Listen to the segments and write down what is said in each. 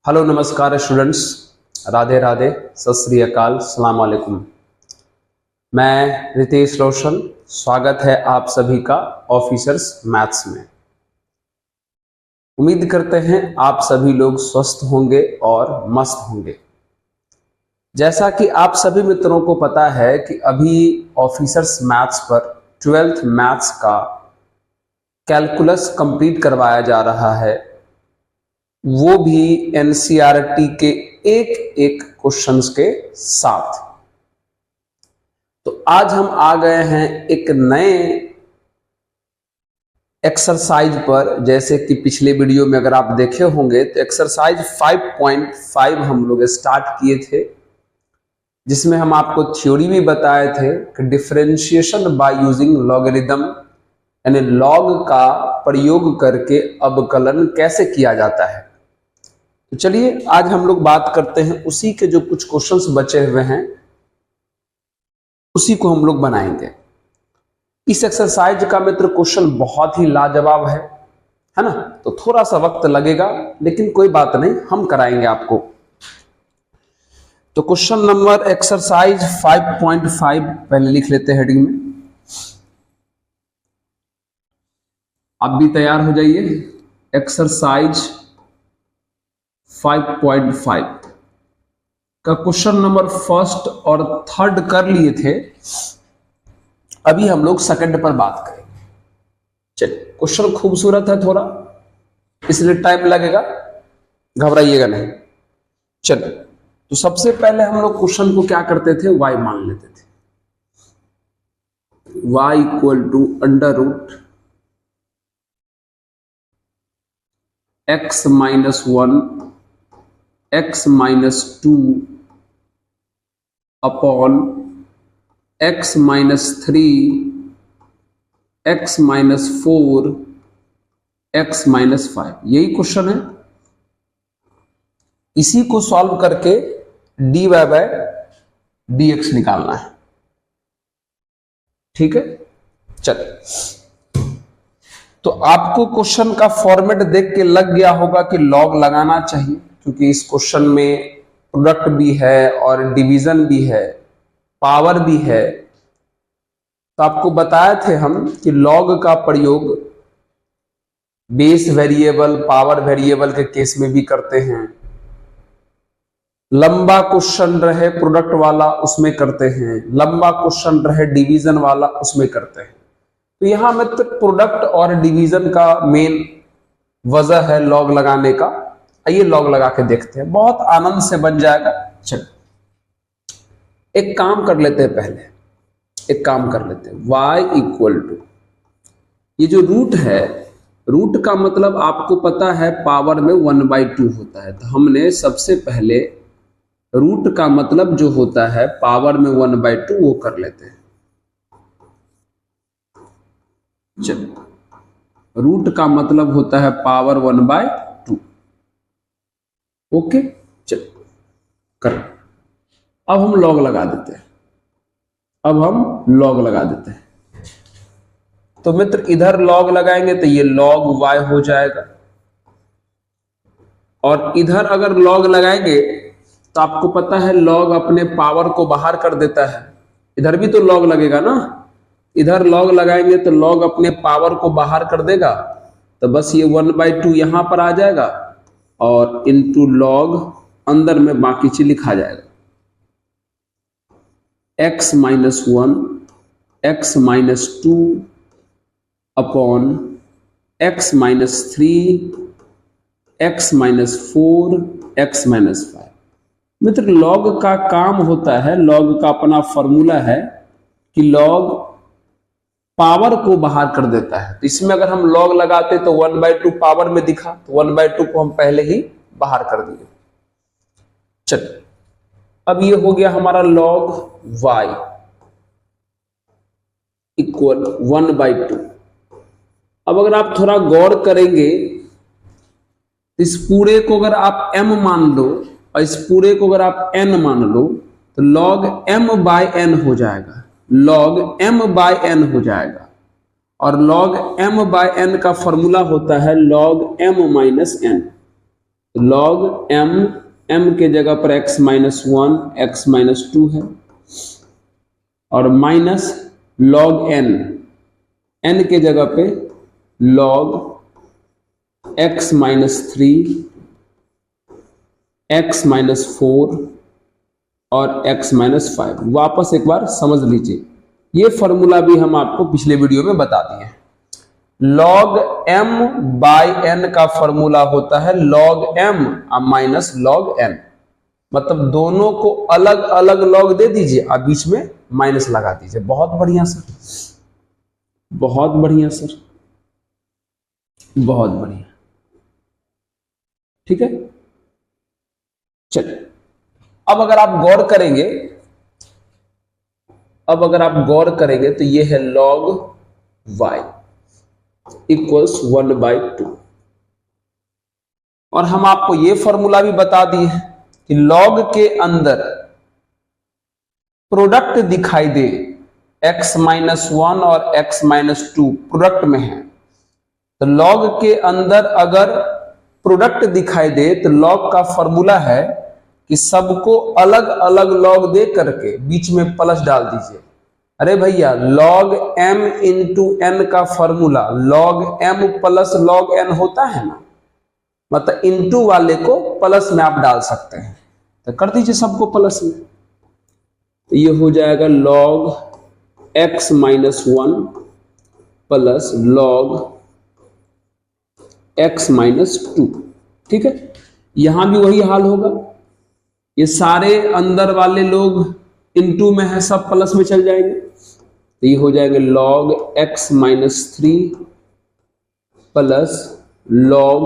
Hello नमस्कार students, Radhe Radhe, सत श्री अकाल, सलाम वालेकुम। मैं रितेश रोशन, स्वागत है आप सभी का ऑफिसर्स मैथ्स में। उम्मीद करते हैं आप सभी लोग स्वस्थ होंगे और मस्त होंगे। जैसा कि आप सभी मित्रों को पता है कि अभी ऑफिसर्स मैथ्स पर 12th मैथ्स का कैलकुलस कंप्लीट करवाया जा रहा है, वो भी एनसीईआरटी के एक एक क्वेश्चंस के साथ। तो आज हम आ गए हैं एक नए एक्सरसाइज पर। जैसे कि पिछले वीडियो में अगर आप देखे होंगे तो एक्सरसाइज 5.5 हम लोग स्टार्ट किए थे, जिसमें हम आपको थ्योरी भी बताए थे कि डिफरेंशिएशन बाय यूजिंग लॉगरिदम यानी लॉग का प्रयोग करके अवकलन कैसे किया जाता है। तो चलिए आज हम लोग बात करते हैं उसी के जो कुछ क्वेश्चंस बचे हुए हैं उसी को हम लोग बनाएंगे। इस एक्सरसाइज का मित्र क्वेश्चन बहुत ही लाजवाब है ना। तो थोड़ा सा वक्त लगेगा लेकिन कोई बात नहीं, हम कराएंगे आपको। तो क्वेश्चन नंबर एक्सरसाइज 5.5 पहले लिख लेते हैं हेडिंग में। आप भी तैयार हो जाइए। एक्सरसाइज 5.5 का क्वेश्चन नंबर फर्स्ट और थर्ड कर लिए थे, अभी हम लोग सेकंड पर बात करेंगे। चलिए, क्वेश्चन खूबसूरत है थोड़ा, इसलिए टाइम लगेगा, घबराइएगा नहीं। चलिए, तो सबसे पहले हम लोग क्वेश्चन को क्या करते थे, y मान लेते थे। y equal to under root x minus 1 x minus 2 upon x minus 3 x minus 4 x minus 5। यही क्वेश्चन है। इसी को सॉल्व करके dy बाय dx निकालना है। ठीक है, चलिए। तो आपको क्वेश्चन का फॉर्मेट देख के लग गया होगा कि लॉग लगाना चाहिए, क्योंकि इस क्वेश्चन में प्रोडक्ट भी है और डिवीजन भी है, पावर भी है। तो आपको बताए थे हम कि लॉग का प्रयोग बेस वेरिएबल, पावर वेरिएबल के केस में भी करते हैं। लंबा क्वेश्चन रहे प्रोडक्ट वाला उसमें करते हैं, लंबा क्वेश्चन रहे डिवीजन वाला उसमें करते हैं। तो यहां में तो प्रोडक्ट और डिवीजन का मेन वजह है लॉग लगाने का। आइए लॉग लगा के देखते हैं, बहुत आनंद से बन जाएगा। चलिए एक काम कर लेते हैं, पहले एक काम कर लेते हैं। y इक्वल टू, ये जो रूट है, रूट का मतलब आपको पता है पावर में 1/2 होता है। तो हमने सबसे पहले रूट का मतलब जो होता है पावर में 1/2 वो कर लेते हैं। चलिए, रूट का मतलब होता है पावर 1/2। ओके, चलिए कर। अब हम लॉग लगा देते हैं। तो मित्र इधर लॉग लगाएंगे तो ये लॉग y हो जाएगा, और इधर अगर लॉग लगाएंगे तो आपको पता है लॉग अपने पावर को बाहर कर देता है। इधर भी तो लॉग लगेगा ना, इधर लॉग लगाएंगे तो लॉग अपने पावर को बाहर कर देगा। तो बस ये 1/2 यहां पर आ जाएगा और इनटू लॉग अंदर में बाकी चीज लिखा जाएगा। x minus 1 x minus 2 upon x minus 3 x minus 4 x minus 5। मित्र लॉग का काम होता है, लॉग का अपना फॉर्मूला है कि लॉग पावर को बाहर कर देता है। तो इसमें अगर हम लॉग लगाते तो 1/2 पावर में दिखा, तो 1/2 को हम पहले ही बाहर कर दिए। चलिए, अब ये हो गया हमारा लॉग y इक्वल 1/2। अब अगर आप थोड़ा गौर करेंगे, इस पूरे को अगर आप m मान लो और इस पूरे को अगर आप n मान लो तो log m बाय n हो जाएगा, log m बाय n हो जाएगा। और log m बाय n का फॉर्मूला होता है log m माइनस n। तो log m, m के जगह पर x माइनस 1, x माइनस 2 है, और माइनस log n, n के जगह पे log x minus 3, x minus 4 और x माइनस 5। वापस एक बार समझ लीजिए, ये फॉर्मूला भी हम आपको पिछले वीडियो में बता दिए। log m बाई n का फॉर्मूला होता है log m minus log n, मतलब दोनों को अलग अलग log दे दीजिए, आप बीच में माइनस लगा दीजिए। बहुत बढ़िया सर, बहुत बढ़िया सर, बहुत बढ़िया, ठीक है। चलिए, अब अगर आप गौर करेंगे तो ये है log y इक्वल्स 1/2, और हम आपको ये फॉर्मूला भी बता दिए हैं कि log के अंदर प्रोडक्ट दिखाई दे, x माइनस 1 और x माइनस 2 प्रोडक्ट में है, तो log के अंदर अगर प्रोडक्ट दिखाई दे तो log का फॉर्मूला है कि सबको अलग अलग log दे करके बीच में प्लस डाल दीजिए। अरे भैया, log m इंटू n का formula log m plus log n होता है ना, मतलब इंटू वाले को प्लस में आप डाल सकते हैं, तो कर दीजिए सबको प्लस में, तो ये हो जाएगा log x minus 1 plus log x minus 2, ठीक है। यहां भी वही हाल होगा, ये सारे अंदर वाले लोग इनटू में है, सब प्लस में चल जाएंगे, तो ये हो जाएंगे log x minus 3 plus log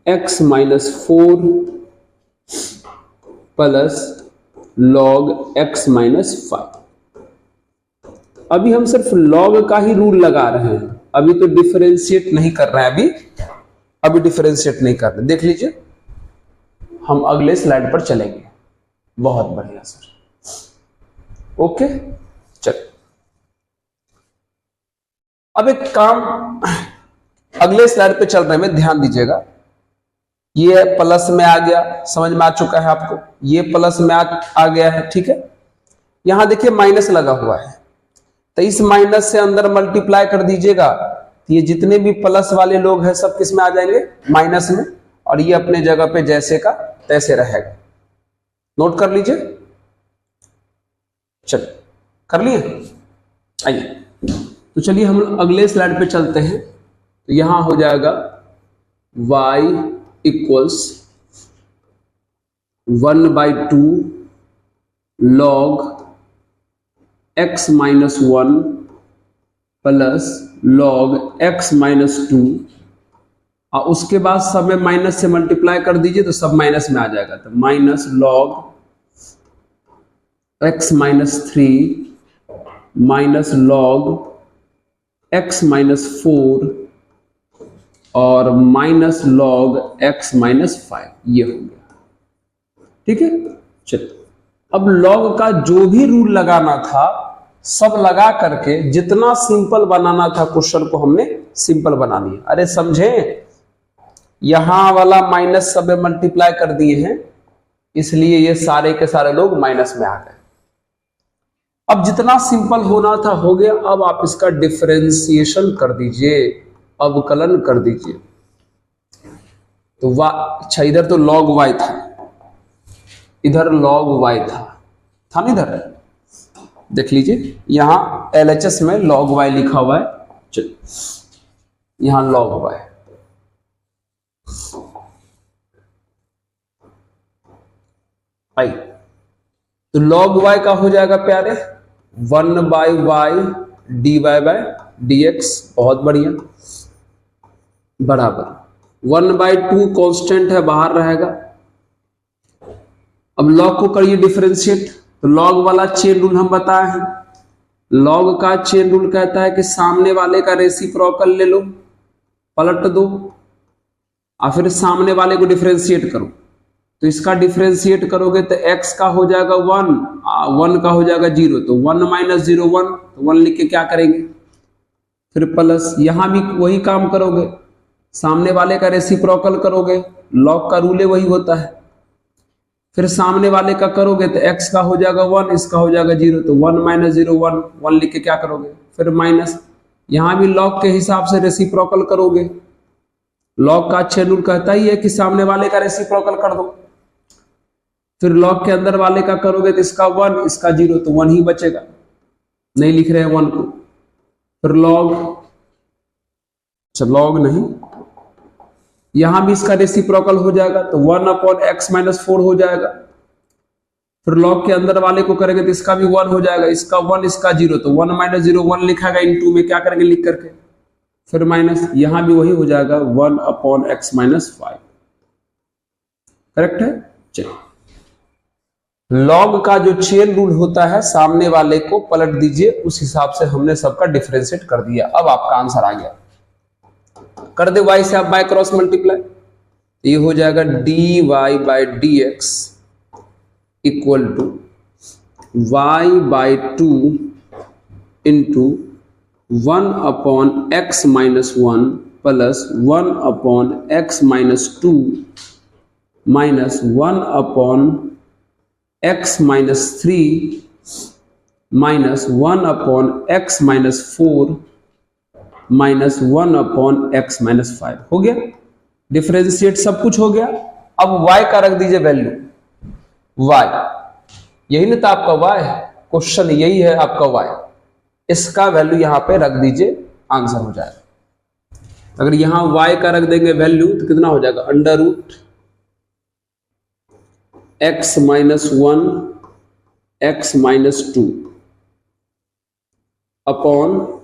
x minus 4 plus log x minus 5। अभी हम सिर्फ log का ही रूल लगा रहे हैं, अभी तो डिफरेंशिएट नहीं कर रहे हैं, अभी डिफरेंशिएट नहीं कर रहे। देख लीजिए, हम अगले स्लाइड पर चलेंगे। बहुत बढ़िया सर, ओके। चल, अब एक काम, अगले स्लाइड पे चल रहे हैं, ध्यान दीजिएगा। ये प्लस में आ गया, समझ में आ चुका है आपको, ये प्लस में आ गया है, ठीक है। यहां देखिए माइनस लगा हुआ है, तो इस माइनस से अंदर मल्टीप्लाई कर दीजिएगा, तो ये जितने भी प्लस वाले लोग हैं सब किस में आ जाएंगे, माइनस में, और ये अपने जगह पे जैसे का तैसे रहेगा। नोट कर लीजिए, चलिए कर लिए, आइए तो चलिए हम अगले स्लाइड पे चलते हैं। तो यहां हो जाएगा y equals 1/2 log x minus 1 plus log x minus 2, और उसके बाद सब में माइनस से मल्टीप्लाई कर दीजिए तो सब माइनस में आ जाएगा, तो minus log x minus 3 minus log x minus 4 और माइनस log x माइनस 5, ये हो गया, ठीक है। चलिए, अब log का जो भी रूल लगाना था सब लगा करके जितना सिंपल बनाना था क्वेश्चन को हमने सिंपल बना लिया। अरे समझे, यहां वाला माइनस सब में मल्टीप्लाई कर दिए हैं, इसलिए ये सारे के सारे लोग माइनस में आ गए। अब जितना सिंपल होना था हो गया, अब आप इसका डिफरेंशिएशन कर दीजिए, अवकलन कर दीजिए। तो अच्छा, इधर तो log y था, इधर log y था ना, इधर देख लीजिए, यहां LHS में log y लिखा हुआ है, चलिए यहां log y, आई तो log y का हो जाएगा प्यारे 1/y dy/dx, बहुत बढ़िया, बराबर 1/2 कांस्टेंट है, बाहर रहेगा। अब log को करिए डिफरेंशिएट, तो log वाला चेन रूल हम बताए हैं, log का चेन रूल कहता है कि सामने वाले का रेसिप्रोकल ले लो, पलट दो, और फिर सामने वाले को डिफरेंशिएट करो। तो इसका डिफरेंशिएट करोगे तो x का हो जाएगा 1, 1 का हो जाएगा 0, तो 1 माइनस 0 1, तो 1 लिख के क्या करेंगे, फिर प्लस, यहां भी वही काम करोगे, सामने वाले का रेसिप्रोकल करोगे, लॉग का रूल वही होता है। फिर सामने वाले का करोगे तो x का हो जाएगा 1, इसका हो जाएगा 0, तो 1 माइनस 0 1, 1 लिख के क्या करोगे, फिर माइनस, यहां भी लॉग के हिसाब से रेसिप्रोकल करोगे। लॉग का अच्छे रूल कहता ही है कि सामने वाले का रेसिप्रोकल कर दो। फिर लॉग के अंदर वाले का करोगे तो इसका 1, इसका 0, तो 1 ही बचेगा, नहीं लिख रहे हैं 1 को। फिर लॉग, अच्छा लॉग नहीं, यहां भी इसका रेसिप्रोकल हो जाएगा तो 1 अपॉन x माइनस 4 हो जाएगा। फिर लॉग के अंदर वाले को करेंगे तो इसका भी 1 हो जाएगा, इसका 1, इसका 0, तो 1 माइनस 0 1 लिखा गया, इन 2 में क्या करेंगे लिख करके, फिर माइनस, यहां भी वही हो जाएगा 1 अपॉन x माइनस 5। करेक्ट है। चलिए, लॉग का जो चेन रूल होता है, सामने वाले को पलट दीजिए, उस हिसाब से हमने सबका डिफरेंशिएट कर दिया। अब आपका आंसर आ गया, कर दे y से आप बाय क्रॉस मल्टीप्लाई, ये हो जाएगा dy by D x equal to y by 2 into 1 upon x minus 1 plus 1 upon x minus 2 minus 1 upon x minus 3 minus 1 upon x minus 4 minus 1 upon x minus 5। हो गया, differentiate सब कुछ हो गया। अब y का रख दीजिए वैल्यू, y यही ना था आपका y, क्वेश्चन यही है आपका y, इसका वैल्यू यहां पे रख दीजिए, आंसर हो जाएगा। अगर यहां y का रख देंगे वैल्यू तो कितना हो जाएगा, under root x minus 1 x minus 2 upon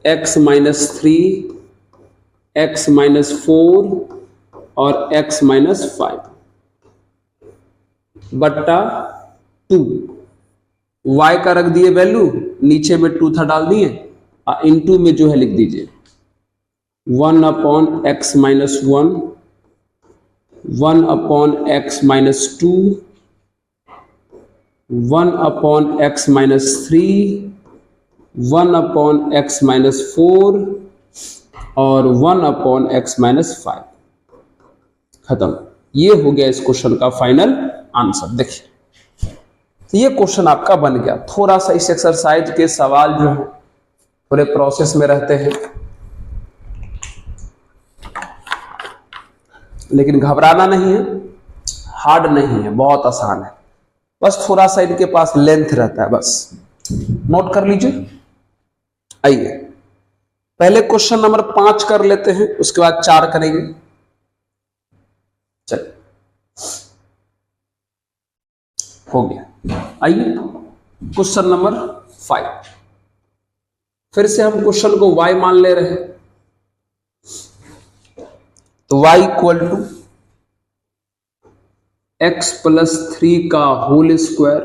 x minus 3 x minus 4 और x माइनस 5 बट्टा 2। y का रख दिए वैल्यू, नीचे में 2 था डाल दिए, इनटू में जो है लिख दीजिए 1 upon x minus 1, 1 upon x minus 2, 1 upon x minus 3, 1 upon x minus 4 और 1 अपॉन x माइनस 5। खत्म। ये हो गया इस क्वेश्चन का फाइनल आंसर। देखिए, तो ये क्वेश्चन आपका बन गया। थोड़ा सा इस एक्सरसाइज के सवाल जो है थोड़े प्रोसेस में रहते हैं, लेकिन घबराना नहीं है, हार्ड नहीं है, बहुत आसान है, बस थोड़ा सा इनके पास लेंथ रहता है, बस नोट कर लीजिए। आइए पहले क्वेश्चन नंबर 5 कर लेते हैं, उसके बाद 4 करेंगे। चलिए, हो गया। आइए क्वेश्चन नंबर 5, फिर से हम क्वेश्चन को y मान ले रहे हैं, तो y equal to x plus 3 का whole square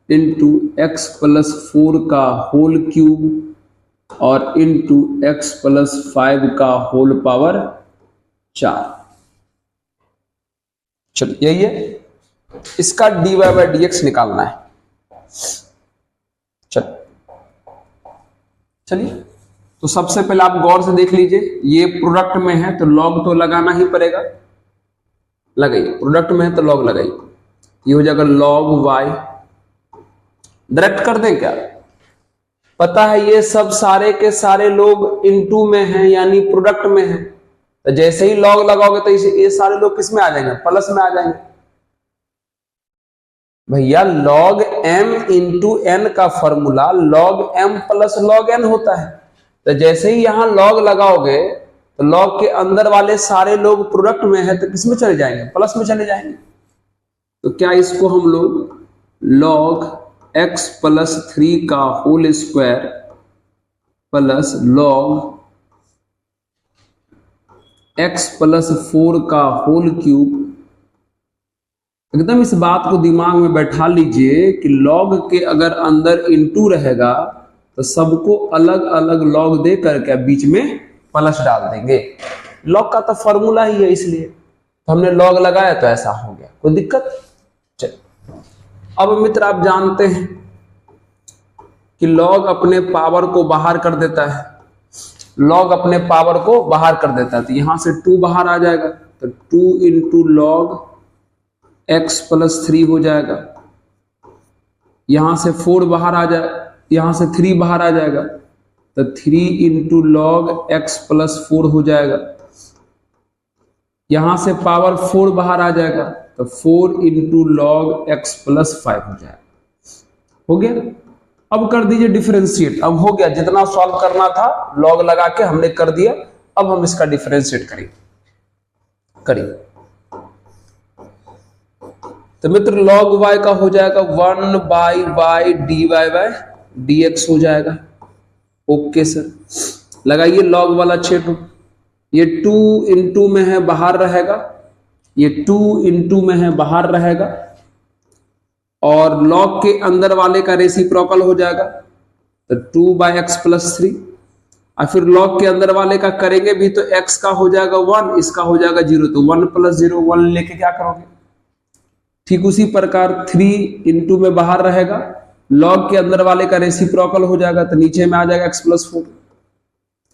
into X plus 4 का होल क्यूब और इंटू एक्स प्लस 5 का होल पावर 4। चलिए, यही है, इसका dy बाई डी एक्स निकालना है। चलिए, तो सबसे पहले आप गौर से देख लीजिए, ये प्रोडक्ट में है तो लॉग तो लगाना ही पड़ेगा, लगाइए, प्रोडक्ट में है तो लॉग लगाइए, ये हो जाएगा log y। डायरेक्ट कर दें क्या, पता है ये सब सारे के सारे लोग इनटू में हैं, यानी प्रोडक्ट में हैं, तो जैसे ही लॉग लगाओगे तो ये सारे लोग किस में आ जाएंगे, प्लस में आ जाएंगे। भैया log m इंटू n का formula log m plus log n होता है, तो जैसे ही यहां log लगाओगे तो log के अंदर वाले सारे लोग प्रोडक्ट में है तो किस में चले जाएंगे, प्लस में चले जाएंगे। तो क्या इसको हम लोग log x प्लस 3 का whole square plus log x plus 4 का होल क्यूब, एकदम इस बात को दिमाग में बैठा लीजिए कि log के अगर अंदर इंटू रहेगा तो सबको अलग अलग log दे करके बीच में प्लस डाल देंगे। log का तो फॉर्मूला ही है, इसलिए तो हमने log लगाया तो ऐसा हो गया, कोई दिक्कत। चलिए, अब मित्र आप जानते हैं कि log अपने पावर को बाहर कर देता है, लॉग अपने पावर को बाहर कर देता है, तो यहां से 2 बाहर आ जाएगा, तो 2 इंटू लॉग x प्लस 3 हो जाएगा। यहां से 4 बाहर आ जाए, यहां से 3 बाहर आ जाएगा, तो 3 इंटू लॉग x प्लस 4 हो जाएगा। यहां से पावर 4 बाहर आ जाएगा, तो 4 इंटू लॉग x प्लस 5 हो जाएगा। हो गया। अब कर दीजिए डिफरेंशिएट। अब हो गया, जितना सॉल्व करना था लॉग लगा के हमने कर दिया। अब हम इसका डिफरेंशिएट करिए। तो मित्र log y का हो जाएगा 1 by Y D Y by D X हो जाएगा। ओके सर, लगाइए log वाला छेद। ये 2 इंटू में है बाहर रहेगा, ये 2 इंटू में है बाहर रहेगा, और log के अंदर वाले का रेसिप्रोकल हो जाएगा, तो 2 बाई एक्स प्लस 3। और फिर log के अंदर वाले का करेंगे भी तो x का हो जाएगा 1, इसका हो जाएगा 0, तो 1 प्लस 0 1 लेके क्या करोगे। ठीक उसी प्रकार 3 इंटू में बाहर रहेगा, log के अंदर वाले का रेसिप्रोकल हो जाएगा, तो नीचे में आ जाएगा x प्लस 4।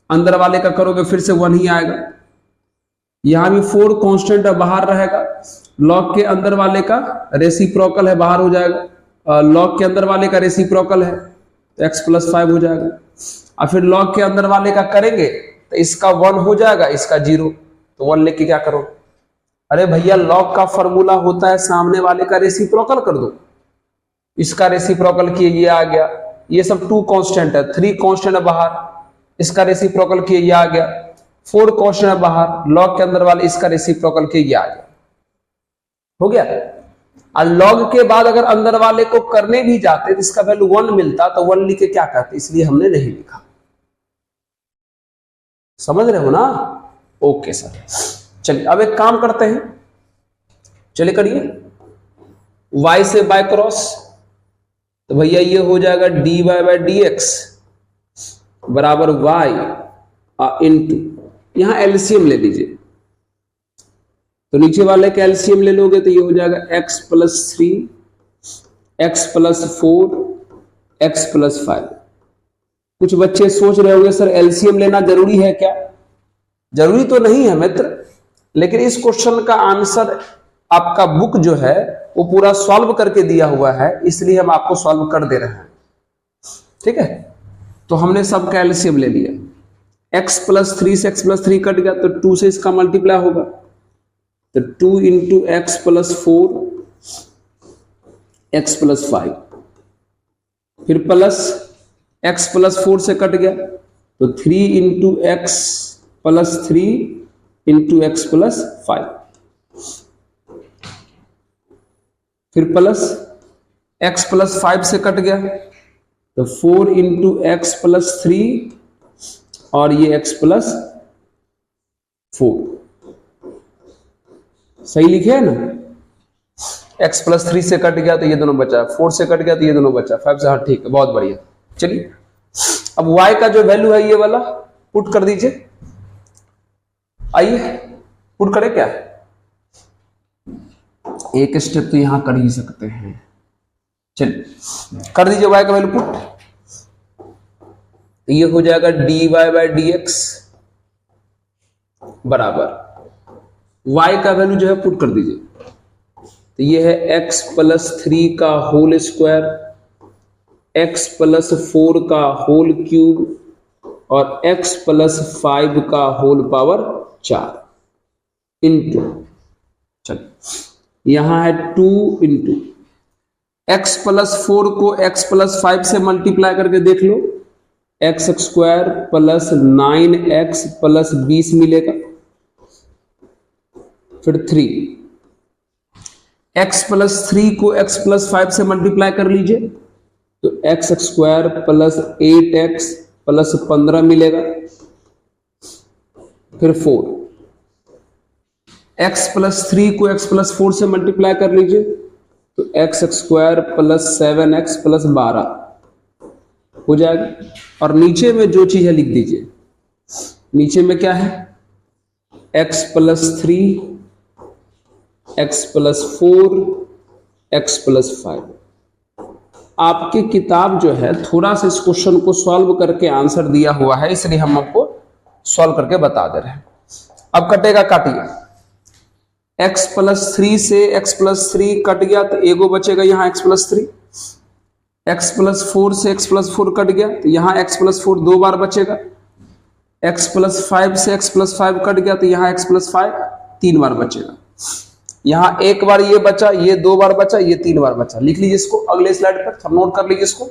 अंदर वाले का करोगे फिर से 1 ही आएगा। यहां भी 4 कांस्टेंट है बाहर रहेगा, log के अंदर वाले का रेसिप्रोकल है बाहर हो जाएगा, log के अंदर वाले का रेसिप्रोकल है तो x प्लस 5 हो जाएगा। और फिर log के अंदर वाले का करेंगे तो इसका 1 हो जाएगा, इसका 0, तो 1 लेके क्या करो। अरे भैया log का फॉर्मूला होता है सामने वाले का रेसिप्रोकल कर दो। इसका रेसिप्रोकल किए, ये आ गया। ये सब 2 कांस्टेंट है, 3 कांस्टेंट है बाहर, इसका रेसिप्रोकल किए, ये आ गया। 4 कांस्टेंट है बाहर, log के अंदर वाले इसका रेसिप्रोकल किए, ये आ गया। हो गया। और log के बाद अगर अंदर वाले को करने भी जाते तो इसका वैल्यू 1 मिलता, तो 1 लिख के क्या कहते, इसलिए हमने नहीं लिखा। समझ रहे हो ना। ओके सर, चलिए अब एक काम करते हैं, चलिए करिए। y से बाय क्रॉस, तो भैया ये हो जाएगा dy बाई डी एक्स बराबर y इंटू, यहां एलसीएम ले लीजिए, तो नीचे वाले का एलसीएम ले लोगे तो ये हो जाएगा x plus 3, x plus 4, x plus 5। कुछ बच्चे सोच रहे होंगे सर एलसीएम लेना जरूरी है क्या। जरूरी तो नहीं है मित्र, लेकिन इस क्वेश्चन का आंसर आपका बुक जो है वो पूरा सॉल्व करके दिया हुआ है, इसलिए हम आपको सॉल्व कर दे रहे हैं। ठीक है, तो हमने सबका एलसीएम ले लिया। x प्लस 3 से x प्लस 3 कट गया, तो 2 से इसका मल्टीप्लाई होगा, तो 2 into X plus 4, x plus 5, फिर प्लस x प्लस 4 से कट गया, तो 3 into X plus 3 into X plus 5, फिर प्लस x प्लस 5 से कट गया, तो 4 इंटू एक्स प्लस 3 और ये x प्लस 4। सही लिखे है ना। x प्लस 3 से कट गया तो ये दोनों बचा, 4 से कट गया तो ये दोनों बचा, 5 से, हाँ ठीक है, बहुत बढ़िया। चलिए अब y का जो वैल्यू है ये वाला पुट कर दीजिए। आइए पुट करें क्या, एक स्टेप तो यहां कर ही सकते हैं। चलिए कर दीजिए y का वैल्यू पुट, ये हो जाएगा dy बाई डी एक्स बराबर y का वैल्यू जो है पुट कर दीजिए, तो ये है x प्लस 3 का होल स्क्वायर, x प्लस 4 का होल क्यूब और x प्लस 5 का होल पावर 4 इंटू, चलिए यहां है 2 इंटू x प्लस 4 को x प्लस 5 से मल्टीप्लाई करके देख लो, x square plus 9x plus 20 मिलेगा, फिर 3 x प्लस 3 को x प्लस 5 से मल्टीप्लाई कर लीजिए, तो x square plus 8x plus 15 मिलेगा, फिर 4 x प्लस 3 को x प्लस 4 से मल्टीप्लाई कर लीजिए, तो x square plus 7x plus 12 हो जाएगा। और नीचे में जो चीज है लिख दीजिए, नीचे में क्या है, x plus 3, x plus 4, x plus 5। आपकी किताब जो है थोड़ा सा इस क्वेश्चन को सॉल्व करके आंसर दिया हुआ है, इसलिए हम आपको सॉल्व करके बता दे रहे हैं। अब कटेगा, काटिए। x प्लस 3 से x प्लस 3 कट गया तो एगो बचेगा यहाँ x प्लस 3। x प्लस 4 से x प्लस 4 कट गया तो यहाँ x प्लस 4 दो बार बचेगा। x प्लस 5 से x प्लस 5 कट गया तो यहाँ x प्लस 5 तीन बार बचेगा। यहाँ एक बार ये बचा, ये दो बार बचा, ये तीन बार बचा। लिख लीजिए इसको अगले स्लाइड पर, नोट कर लीजिए इसको,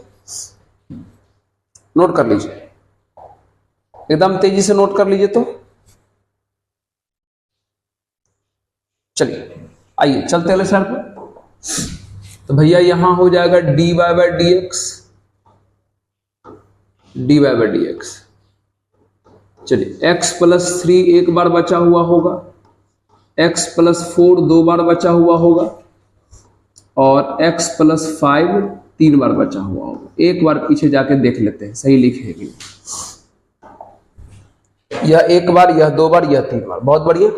नोट कर लीजिए, एकदम तेजी से नोट कर लीजिए। तो चलिए आइए चलते अगले स्लाइड पर। तो भैया यहां हो जाएगा dy बाय dx। चलिए x प्लस 3 एक बार बचा हुआ होगा, x प्लस 4 दो बार बचा हुआ होगा और x प्लस 5 तीन बार बचा हुआ होगा। एक बार पीछे जाके देख लेते हैं, सही लिखेंगे। यह एक बार, यह दो बार, यह तीन बार। बहुत बढ़िया।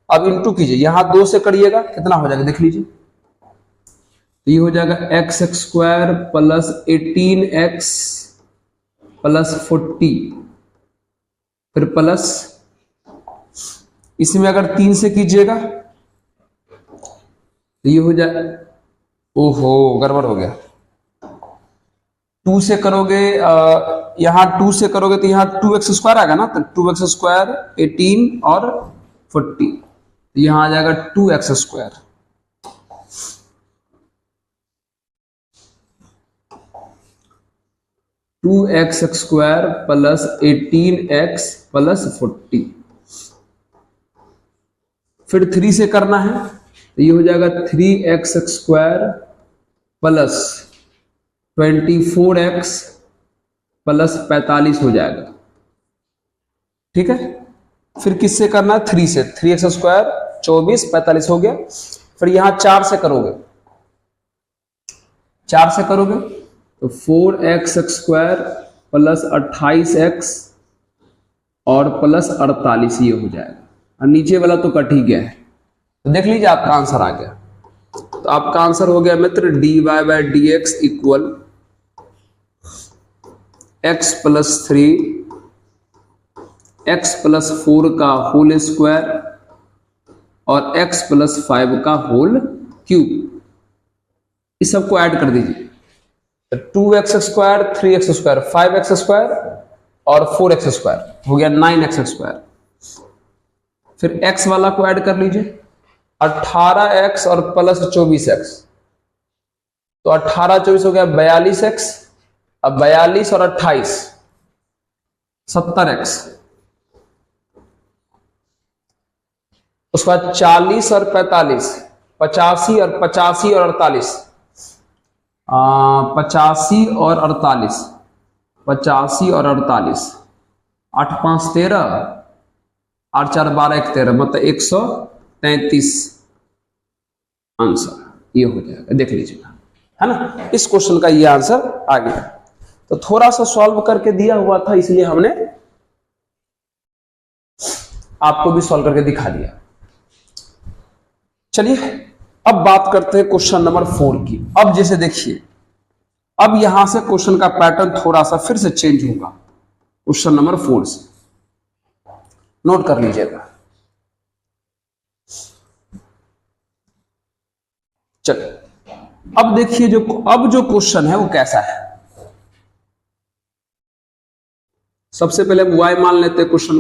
अब इंटू कीजिए, यहां 2 से करिएगा कितना हो जाएगा देख लीजिए। तो ये हो जाएगा x square plus 18x plus 40, फिर प्लस, इसमें अगर 3 से कीजिएगा तो ये हो जाए, ओहो गड़बड़ हो गया। 2 से करोगे, यहां 2 से करोगे तो यहां 2x स्क्वायर आएगा ना, तो 2x स्क्वायर 18 और 40, तो यहां आ जाएगा 2x square. Two X square plus 18x plus 40, फिर 3 से करना है तो ये हो जाएगा 3x square plus 24x plus 45 हो जाएगा। ठीक है, फिर किससे करना है, 3 से, 3x स्क्वायर 24 45 हो गया। फिर यहां 4 से करोगे, 4 से करोगे तो 4x स्क्वायर प्लस 28x और प्लस 48 ये हो जाएगा। और नीचे वाला तो कट ही गया है, तो देख लीजिए आपका आंसर आ गया। तो आपका आंसर हो गया मित्र dy by dx equal x plus 3 x plus 4 का होल स्क्वायर और x प्लस 5 का होल क्यूब। इस सबको ऐड कर दीजिए, 2x square 3x square 5x square और 4x स्क्वायर हो गया 9x स्क्वायर। फिर x वाला को ऐड कर लीजिए, 18x और प्लस 24x, तो 18 24 हो गया 42x, अब 42 और 28 70x, उसके बाद 40 और 45 85 और 85 और 48 85 और 48 85 और 48 8 5 13 8 4 12 1 13 मतलब 133 आंसर ये हो जाएगा। देख लीजिएगा, है ना, इस क्वेश्चन का ये आंसर आ गया। तो थोड़ा सा सॉल्व करके दिया हुआ था, इसलिए हमने आपको भी सॉल्व करके दिखा दिया। चलिए अब बात करते हैं क्वेश्चन नंबर 4 की। अब जैसे देखिए, अब यहां से क्वेश्चन का पैटर्न थोड़ा सा फिर से चेंज होगा क्वेश्चन नंबर 4 से, नोट कर लीजिएगा। चलिए अब देखिए अब जो क्वेश्चन है वो कैसा है। सबसे पहले हम y मान लेते हैं। क्वेश्चन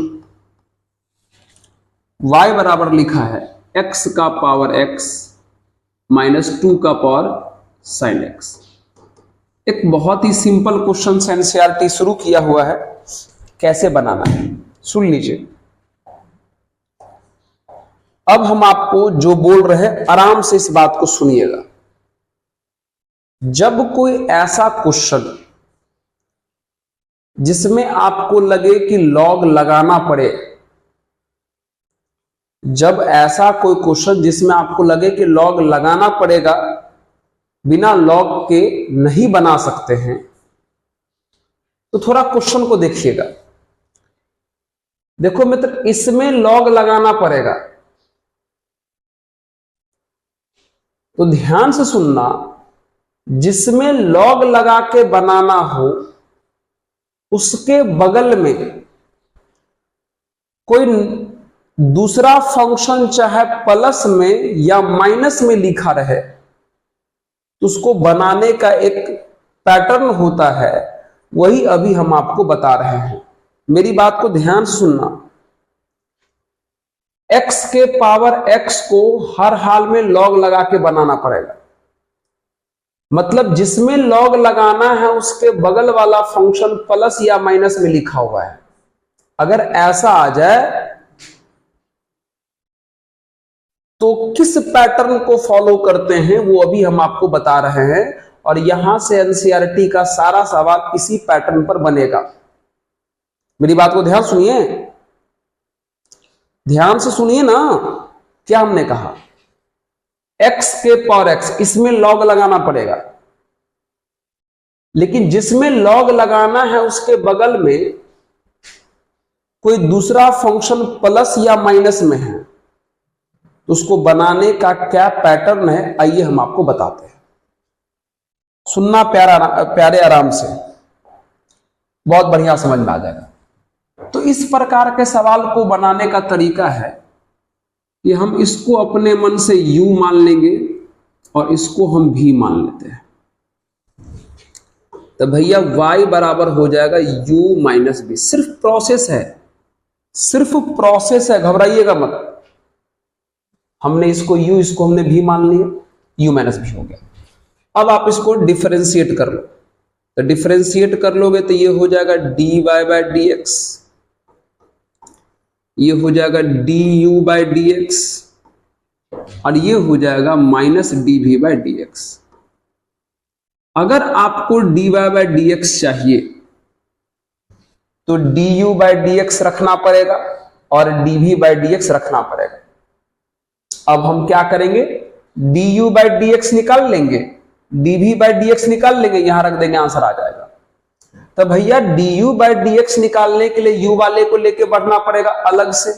y बराबर लिखा है x का पावर x माइनस 2 का पावर साइन x। एक बहुत ही सिंपल क्वेश्चन से एनसीईआरटी शुरू किया हुआ है, कैसे बनाना है सुन लीजिए। अब हम आपको जो बोल रहे हैं आराम से इस बात को सुनिएगा। जब कोई ऐसा क्वेश्चन जिसमें आपको लगे कि लॉग लगाना पड़े, जब ऐसा कोई क्वेश्चन जिसमें आपको लगे कि लॉग लगाना पड़ेगा, बिना लॉग के नहीं बना सकते हैं, तो थोड़ा क्वेश्चन को देखिएगा। देखो मित्र, इसमें लॉग लगाना पड़ेगा, तो ध्यान से सुनना। जिसमें लॉग लगा के बनाना हो उसके बगल में कोई दूसरा फंक्शन चाहे प्लस में या माइनस में लिखा रहे तो उसको बनाने का एक पैटर्न होता है, वही अभी हम आपको बता रहे हैं। मेरी बात को ध्यान सुनना। x के पावर x को हर हाल में लॉग लगा के बनाना पड़ेगा। मतलब जिसमें लॉग लगाना है उसके बगल वाला फंक्शन प्लस या माइनस में लिखा हुआ है। अगर ऐसा आ जाए तो किस पैटर्न को फॉलो करते हैं वो अभी हम आपको बता रहे हैं, और यहां से एनसीईआरटी का सारा सवाल इसी पैटर्न पर बनेगा। मेरी बात को ध्यान सुनिए, ध्यान से सुनिए ना। क्या हमने कहा, x के पावर x, इसमें लॉग लगाना पड़ेगा, लेकिन जिसमें लॉग लगाना है उसके बगल में कोई दूसरा फंक्शन प्लस या माइनस में है, तो उसको बनाने का क्या पैटर्न है आइए हम आपको बताते हैं। सुनना प्यारे आराम से, बहुत बढ़िया समझ में आ जाएगा। तो इस प्रकार के सवाल को बनाने का तरीका है कि हम इसको अपने मन से u मान लेंगे और इसको हम v मान लेते हैं। तो भैया y बराबर हो जाएगा u माइनस बी। सिर्फ प्रोसेस है, सिर्फ प्रोसेस है, घबराइएगा मत। हमने इसको u, इसको हमने v मान लिया, u माइनस भी हो गया। अब आप इसको डिफरेंशिएट कर लो, तो डिफरेंशिएट कर लोगे तो ये हो जाएगा dy बाय dx, ये हो जाएगा du बाय dx, और ये हो जाएगा माइनस dv बाय dx। अगर आपको dy बाय dx चाहिए तो du बाय dx रखना पड़ेगा और dv बाय dx रखना पड़ेगा। अब हम क्या करेंगे, du बाय dx निकाल लेंगे, dv बाय dx निकाल लेंगे, यहां रख देंगे, आंसर आ जाएगा। तो भैया du बाय dx निकालने के लिए u वाले को लेके बढ़ना पड़ेगा अलग से,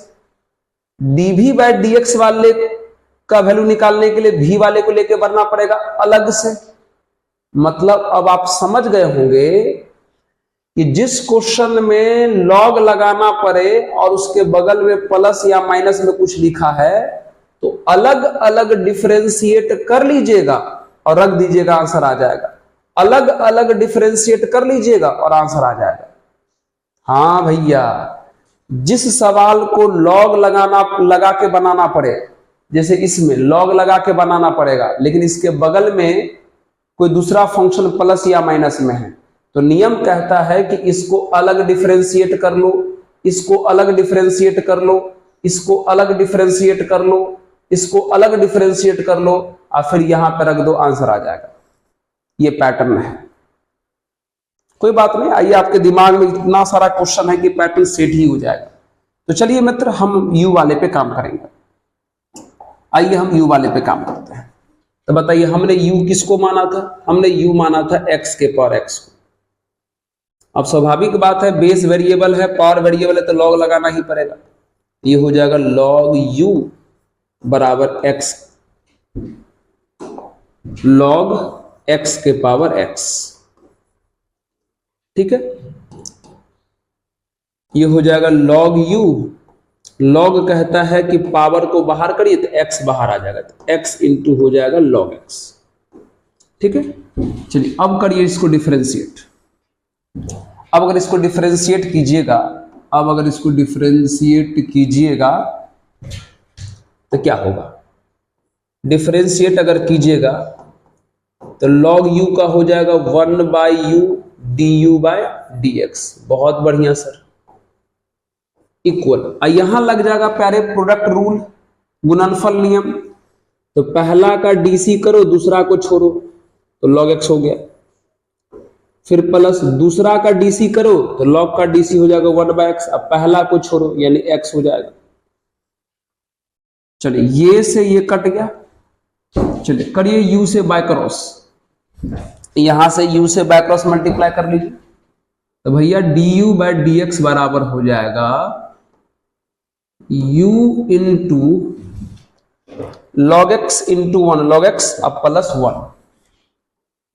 dv बाय dx वाले का वैल्यू निकालने के लिए v वाले को लेके बढ़ना पड़ेगा अलग से। मतलब अब आप समझ गए होंगे कि जिस क्वेश्चन में लॉग लगाना पड़े और उसके बगल में प्लस या माइनस में कुछ लिखा है तो अलग अलग डिफरेंशिएट कर लीजिएगा और रख दीजिएगा, आंसर आ जाएगा। अलग अलग डिफरेंशिएट कर लीजिएगा और आंसर आ जाएगा। हाँ भैया, जिस सवाल को लॉग लगा के बनाना पड़े, जैसे इसमें लॉग लगा के बनाना पड़ेगा लेकिन इसके बगल में कोई दूसरा फंक्शन प्लस या माइनस में है, तो नियम कहता है कि इसको अलग डिफरेंशिएट कर लो, इसको अलग डिफरेंशिएट कर लो, इसको अलग डिफरेंशिएट कर लो, इसको अलग डिफरेंशिएट कर लो, और फिर यहां पर रख दो, आंसर आ जाएगा। ये पैटर्न है, कोई बात नहीं। आइए, आपके दिमाग में इतना सारा क्वेश्चन है कि पैटर्न सेट ही हो जाएगा। तो चलिए मित्र, हम यू वाले पे काम करेंगे। आइए हम यू वाले पे काम करते हैं। तो बताइए, हमने यू किसको माना था? हमने यू माना था x के पावर x को। अब स्वाभाविक बात है, बेस वेरिएबल है, पावर वेरिएबल है, तो लॉग लगाना ही पड़ेगा। ये हो जाएगा लॉग u बराबर x, लॉग x के पावर x। ठीक है, ये हो जाएगा लॉग u। लॉग कहता है कि पावर को बाहर करिए तो x बाहर आ जाएगा, तो x इंटू हो जाएगा लॉग x। ठीक है, चलिए अब करिए इसको डिफरेंशिएट। अब अगर इसको डिफरेंशिएट कीजिएगा, अब अगर इसको डिफरेंशिएट कीजिएगा तो क्या होगा? डिफरेंशिएट अगर कीजिएगा तो log u का हो जाएगा 1 by U du by dx। बहुत बढ़िया सर, इक्वल। यहां लग जाएगा प्यारे प्रोडक्ट रूल, गुणनफल नियम। तो पहला का डीसी करो, दूसरा को छोड़ो, तो log x हो गया। फिर प्लस दूसरा का डीसी करो तो log का डीसी हो जाएगा 1 बाय x। अब पहला को छोड़ो यानी x हो जाएगा। चलिए, ये से ये कट गया। चलिए करिए u से बाय क्रॉस, यहां से u से बाय क्रॉस मल्टीप्लाई कर लीजिए। तो भैया du बाय dx बराबर हो जाएगा u into log x into 1, log x अब प्लस 1,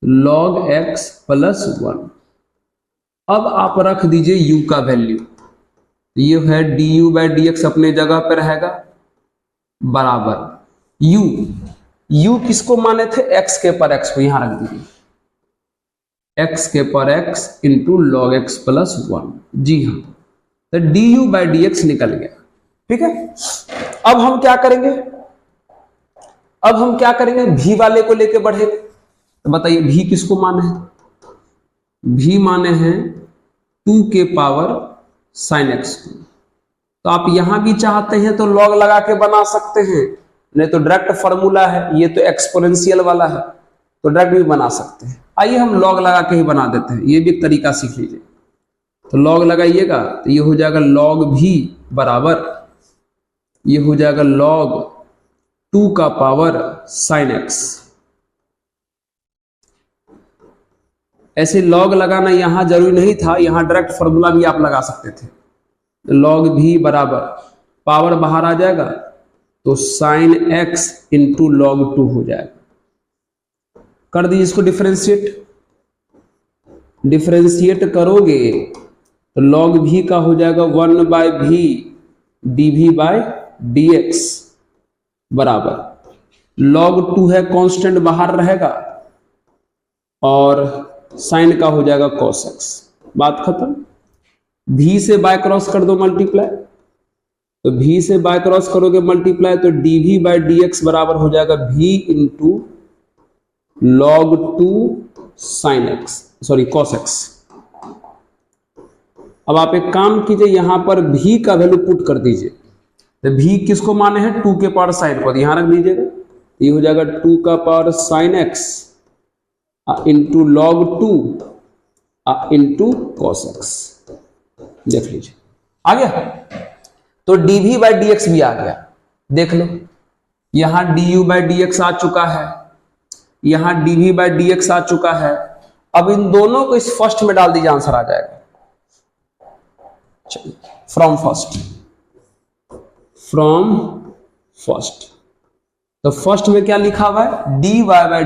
लॉग x प्लस 1। अब आप रख दीजिए u का वैल्यू, ये है D you by D x अपने जगह पे रहेगा बराबर u, u किसको माने थे x के पर x को, यहां रख दीजिए x के पर x into log x plus 1। जी हाँ, तो D you by D x निकल गया। ठीक है, अब हम क्या करेंगे, v वाले को लेके बढ़ेंगे। तो बताइए v किसको माने हैं, v माने हैं 2 के पावर साइन एक्स को। तो आप यहां भी चाहते हैं तो लॉग लगा के बना सकते हैं, नहीं तो डायरेक्ट फॉर्मूला है, ये तो एक्सपोनेंशियल वाला है तो डायरेक्ट भी बना सकते हैं। आइए हम लॉग लगा के ही बना देते हैं, ये भी एक तरीका सीख लीजिए। तो लॉग लगाइएगा तो ये हो जाएगा लॉग भी बराबर, ये हो जाएगा लॉग 2 का पावर साइन एक्स। ऐसे लॉग लगाना यहां जरूरी नहीं था, यहां डायरेक्ट फॉर्मूला भी आप लगा सकते थे। लॉग भी बराबर पावर बाहर आ जाएगा तो साइन एक्स इंटू लॉग 2 हो जाएगा। कर दीजिए इसको डिफरेंशिएट करोगे तो लॉग भी का हो जाएगा 1 बाय भी डी भी बाय डी एक्स बराबर लॉग 2 है कांस्टेंट बाहर रहेगा और साइन का हो जाएगा cos x। बात खत्म। v से बाय क्रॉस कर दो मल्टीप्लाई, तो v से बाय क्रॉस करोगे मल्टीप्लाई तो dv बाय dx बराबर हो जाएगा v into log 2 sine x sorry cos x। अब आप एक काम कीजिए, यहां पर v का वैल्यू पुट कर दीजिए। तो v किसको माने हैं 2 के पावर साइन को, यहां रख दीजिएगा, ये हो जाएगा 2 का power sine x into log 2 into cos x. देख लीजिए आ गया। तो dv बाई डी एक्स भी आ गया, देख लो यहां du बाई डी एक्स आ चुका है, यहां dv बाई डी एक्स आ चुका है। अब इन दोनों को इस फर्स्ट में डाल दीजिए, आंसर आ जाएगा। चलिए फ्रॉम फर्स्ट, तो फर्स्ट में क्या लिखा हुआ है dy बाई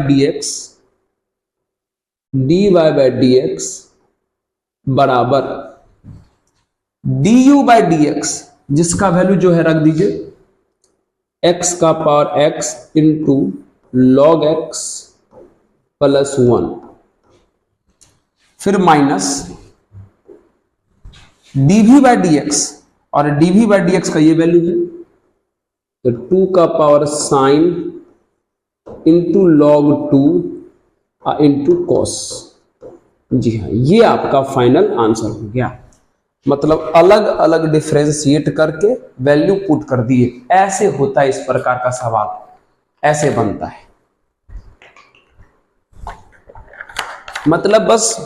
डी एक्स बराबर du बाई डी एक्स, जिसका वैल्यू जो है रख दीजिए x का power x into log x plus 1, फिर minus dv by D x, और dv बाई डी एक्स का ये वैल्यू है तो 2 का power sine into log 2 into cos. जी हाँ, ये आपका फाइनल आंसर हो गया। मतलब अलग अलग डिफरेंशिएट करके वैल्यू पुट कर दिए। ऐसे होता है इस प्रकार का सवाल, ऐसे बनता है। मतलब बस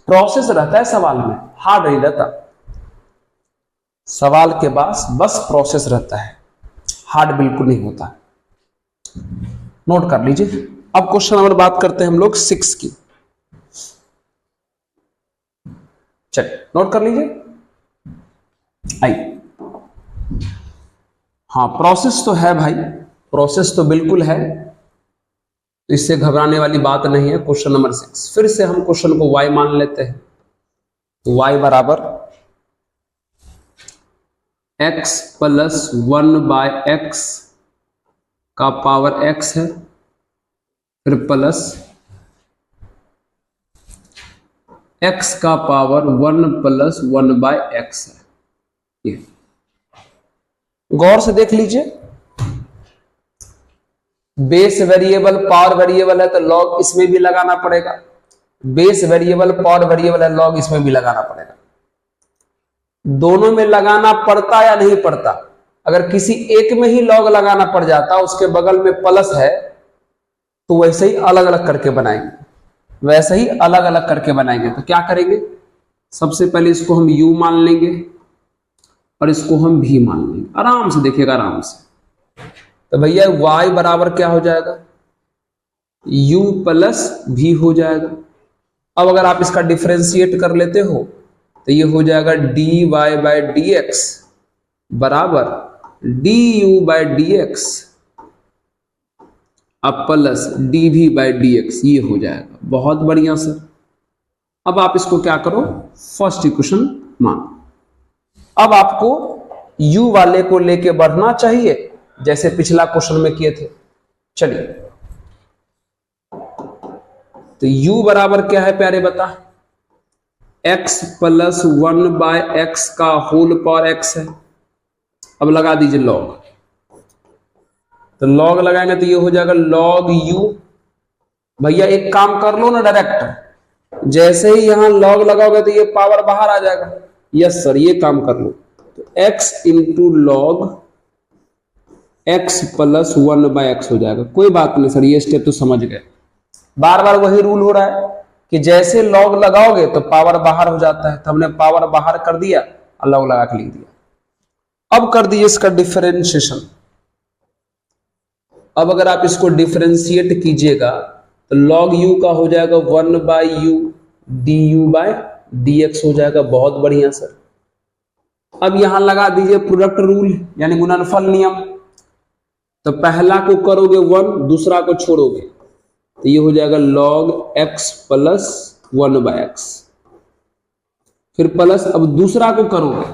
प्रोसेस रहता है सवाल में, हार्ड नहीं रहता। सवाल के पास बस प्रोसेस रहता है, हार्ड बिल्कुल नहीं होता। नोट कर लीजिए। अब क्वेश्चन नंबर बात करते हैं हम लोग 6 की। चलिए नोट कर लीजिए। आइए, हाँ प्रोसेस तो है भाई, प्रोसेस तो बिल्कुल है, तो इससे घबराने वाली बात नहीं है। क्वेश्चन नंबर 6 फिर से हम क्वेश्चन को y मान लेते हैं। तो y बराबर x प्लस 1 बाय एक्स का पावर x है, फिर प्लस x का पावर 1 प्लस 1 बाय एक्स है। ये गौर से देख लीजिए, बेस वेरिएबल पावर वेरिएबल है तो लॉग इसमें भी लगाना पड़ेगा, बेस वेरिएबल पावर वेरिएबल है लॉग इसमें भी लगाना पड़ेगा। दोनों में लगाना पड़ता या नहीं पड़ता? अगर किसी एक में ही लॉग लगाना पड़ जाता, उसके बगल में प्लस है, तो वैसे ही अलग अलग करके बनाएंगे, वैसे ही अलग अलग करके बनाएंगे। तो क्या करेंगे, सबसे पहले इसको हम u मान लेंगे और इसको हम v मान लेंगे। आराम से देखिएगा, आराम से। तो भैया y बराबर क्या हो जाएगा, u प्लस v हो जाएगा। अब अगर आप इसका डिफरेंशिएट कर लेते हो तो ये हो जाएगा dy बाई डी एक्स बराबर du बाई डी एक्स अब plus dv by D x, ये हो जाएगा। बहुत बढ़िया सर। अब आप इसको क्या करो, फर्स्ट इक्वेशन मानो। अब आपको u वाले को लेके बढ़ना चाहिए, जैसे पिछला क्वेश्चन में किए थे। चलिए, तो u बराबर क्या है प्यारे, बता, x प्लस 1/x का होल पावर x है। अब लगा दीजिए log, तो log लगाएंगे तो ये हो जाएगा log u। भैया एक काम कर लो ना डायरेक्ट, जैसे ही यहां log लगाओगे तो ये पावर बाहर आ जाएगा। यस सर, ये काम कर लो, तो x into log x plus 1/x हो जाएगा। कोई बात नहीं सर, ये स्टेप तो समझ गए। बार बार वही रूल हो रहा है कि जैसे लॉग लगाओगे तो पावर बाहर हो जाता है, तो हमने पावर बाहर कर दिया और लॉग लगा के लिख दिया। अब कर दीजिए इसका डिफरेंशिएशन। अब अगर आप इसको डिफरेंशिएट कीजिएगा तो log u का हो जाएगा 1/u du/dx हो जाएगा। बहुत बढ़िया सर। अब यहां लगा दीजिए प्रोडक्ट रूल, यानी गुणनफल नियम। तो पहला को करोगे 1, दूसरा को छोड़ोगे, तो ये हो जाएगा log x प्लस 1/x। फिर प्लस, अब दूसरा को करोगे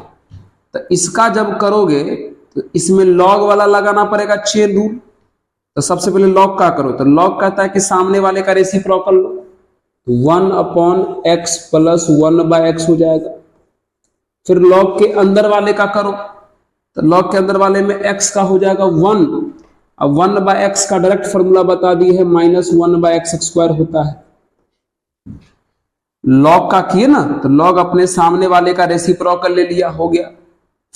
तो इसका जब करोगे तो इसमें log वाला लगाना पड़ेगा चेन रूल। तो सबसे पहले log का करो, तो log कहता है कि सामने वाले का रेसिप्रोकल लो, तो 1/x प्लस 1/x हो जाएगा। फिर log के अंदर वाले का करो, तो log के अंदर वाले में x का हो जाएगा 1। अब 1/x का डायरेक्ट फॉर्मूला बता दिए है, -1/x² होता है। log का किए ना, तो log अपने सामने वाले का रेसिप्रोकल ले लिया, हो गया।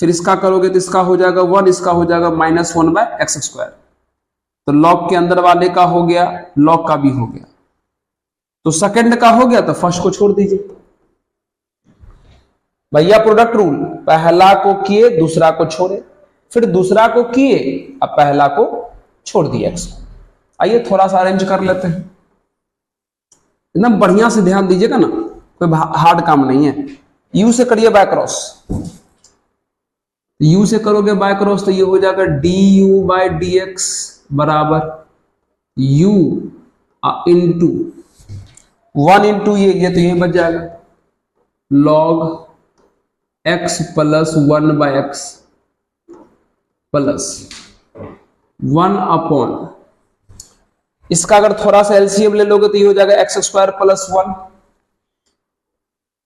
फिर इसका करोगे तो इसका हो जाएगा 1, इसका हो जाएगा -1/x²। तो log के अंदर वाले का हो गया, log का भी हो गया। तो सेकंड का हो गया, तो फर्स्ट को छोड़ दीजिए। भैया प्रोडक्ट रूल, पहला को किए दूसरा को छोड़े, फिर दूसरा को किए अब पहला को छोड़ दिया x को। आइए थोड़ा सा अरेंज कर लेते हैं, एकदम बढ़िया से ध्यान दीजिएगा ना, कोई हार्ड काम नहीं है। u से करिए बाय क्रॉस, u से करोगे बाय क्रॉस तो ये हो जाएगा du/dx बराबर u इंटू 1 इंटू ये तो यही बच जाएगा log x plus 1/x plus 1/, इसका अगर थोड़ा सा एलसीएम ले लोगे तो ये हो जाएगा x² प्लस 1,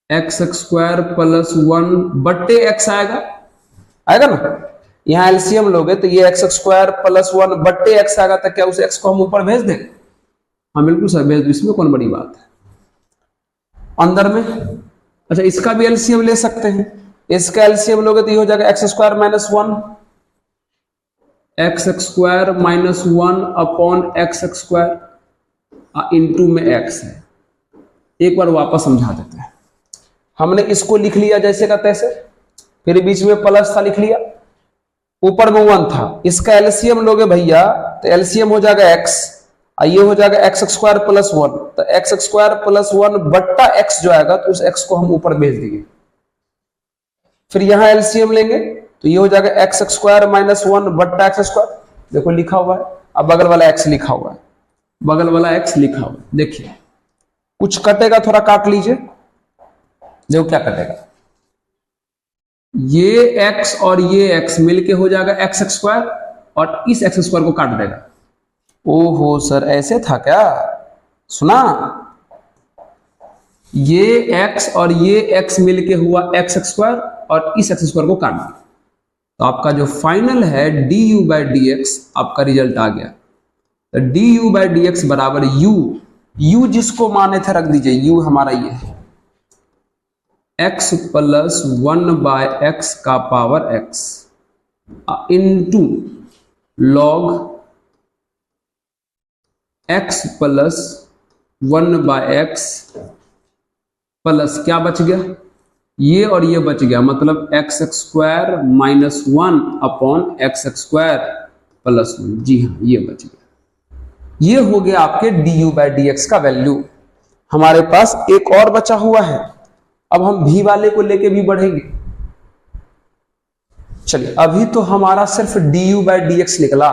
x² प्लस 1 बट्टे x आएगा ना। यहां एलसीएम लोगे तो ये x² प्लस 1 बट्टे x आएगा, तो क्या उस x को हम ऊपर भेज दें? हाँ बिल्कुल सर भेज दो, इसमें कौन बड़ी बात है। अंदर में अच्छा इसका भी एलसीएम ले सकते हैं, इसका एलसीएम लोगे तो ये हो जाएगा x² minus 1, x² minus 1 upon x² into में x है। एक बार वापस समझा देते हैं। हमने इसको लिख लिया जैसे का तैसे, फिर बीच में प्लस था लिख लिया, ऊपर में 1 था। इसका एलसीएम लोगे भैया तो एलसीएम हो जाएगा x, ये हो जाएगा x² प्लस 1, तो x² प्लस 1 बट्टा x जो आएगा तो उस x को हम ऊपर भेज देंगे। फिर यहां एलसीएम लेंगे तो ये हो जाएगा x² माइनस 1 बट्टा x², देखो लिखा हुआ है। अब बगल वाला x लिखा हुआ है, बगल वाला x लिखा हुआ है। देखिए कुछ कटेगा, थोड़ा काट लीजिए, देखो क्या कटेगा। ये x और ये x मिलके हो जाएगा x² और इस x² को काट देगा। ओहो सर ऐसे था क्या, सुना? ये x और ये x मिलके हुआ x² और इस x² को काट दिया, तो आपका जो फाइनल है du/dx आपका रिजल्ट आ गया। तो du/dx बराबर u जिसको माने थे रख दीजिए, u हमारा ये है x प्लस 1/x का power x into log x plus 1/x plus क्या बच गया, ये और ये बच गया, मतलब x² minus 1 upon x² plus 1। जी हाँ ये बच गया। ये हो गया आपके du/dx का वैल्यू। हमारे पास एक और बचा हुआ है, अब हम v वाले को लेके भी बढ़ेंगे। चलिए अभी तो हमारा सिर्फ du/dx निकला,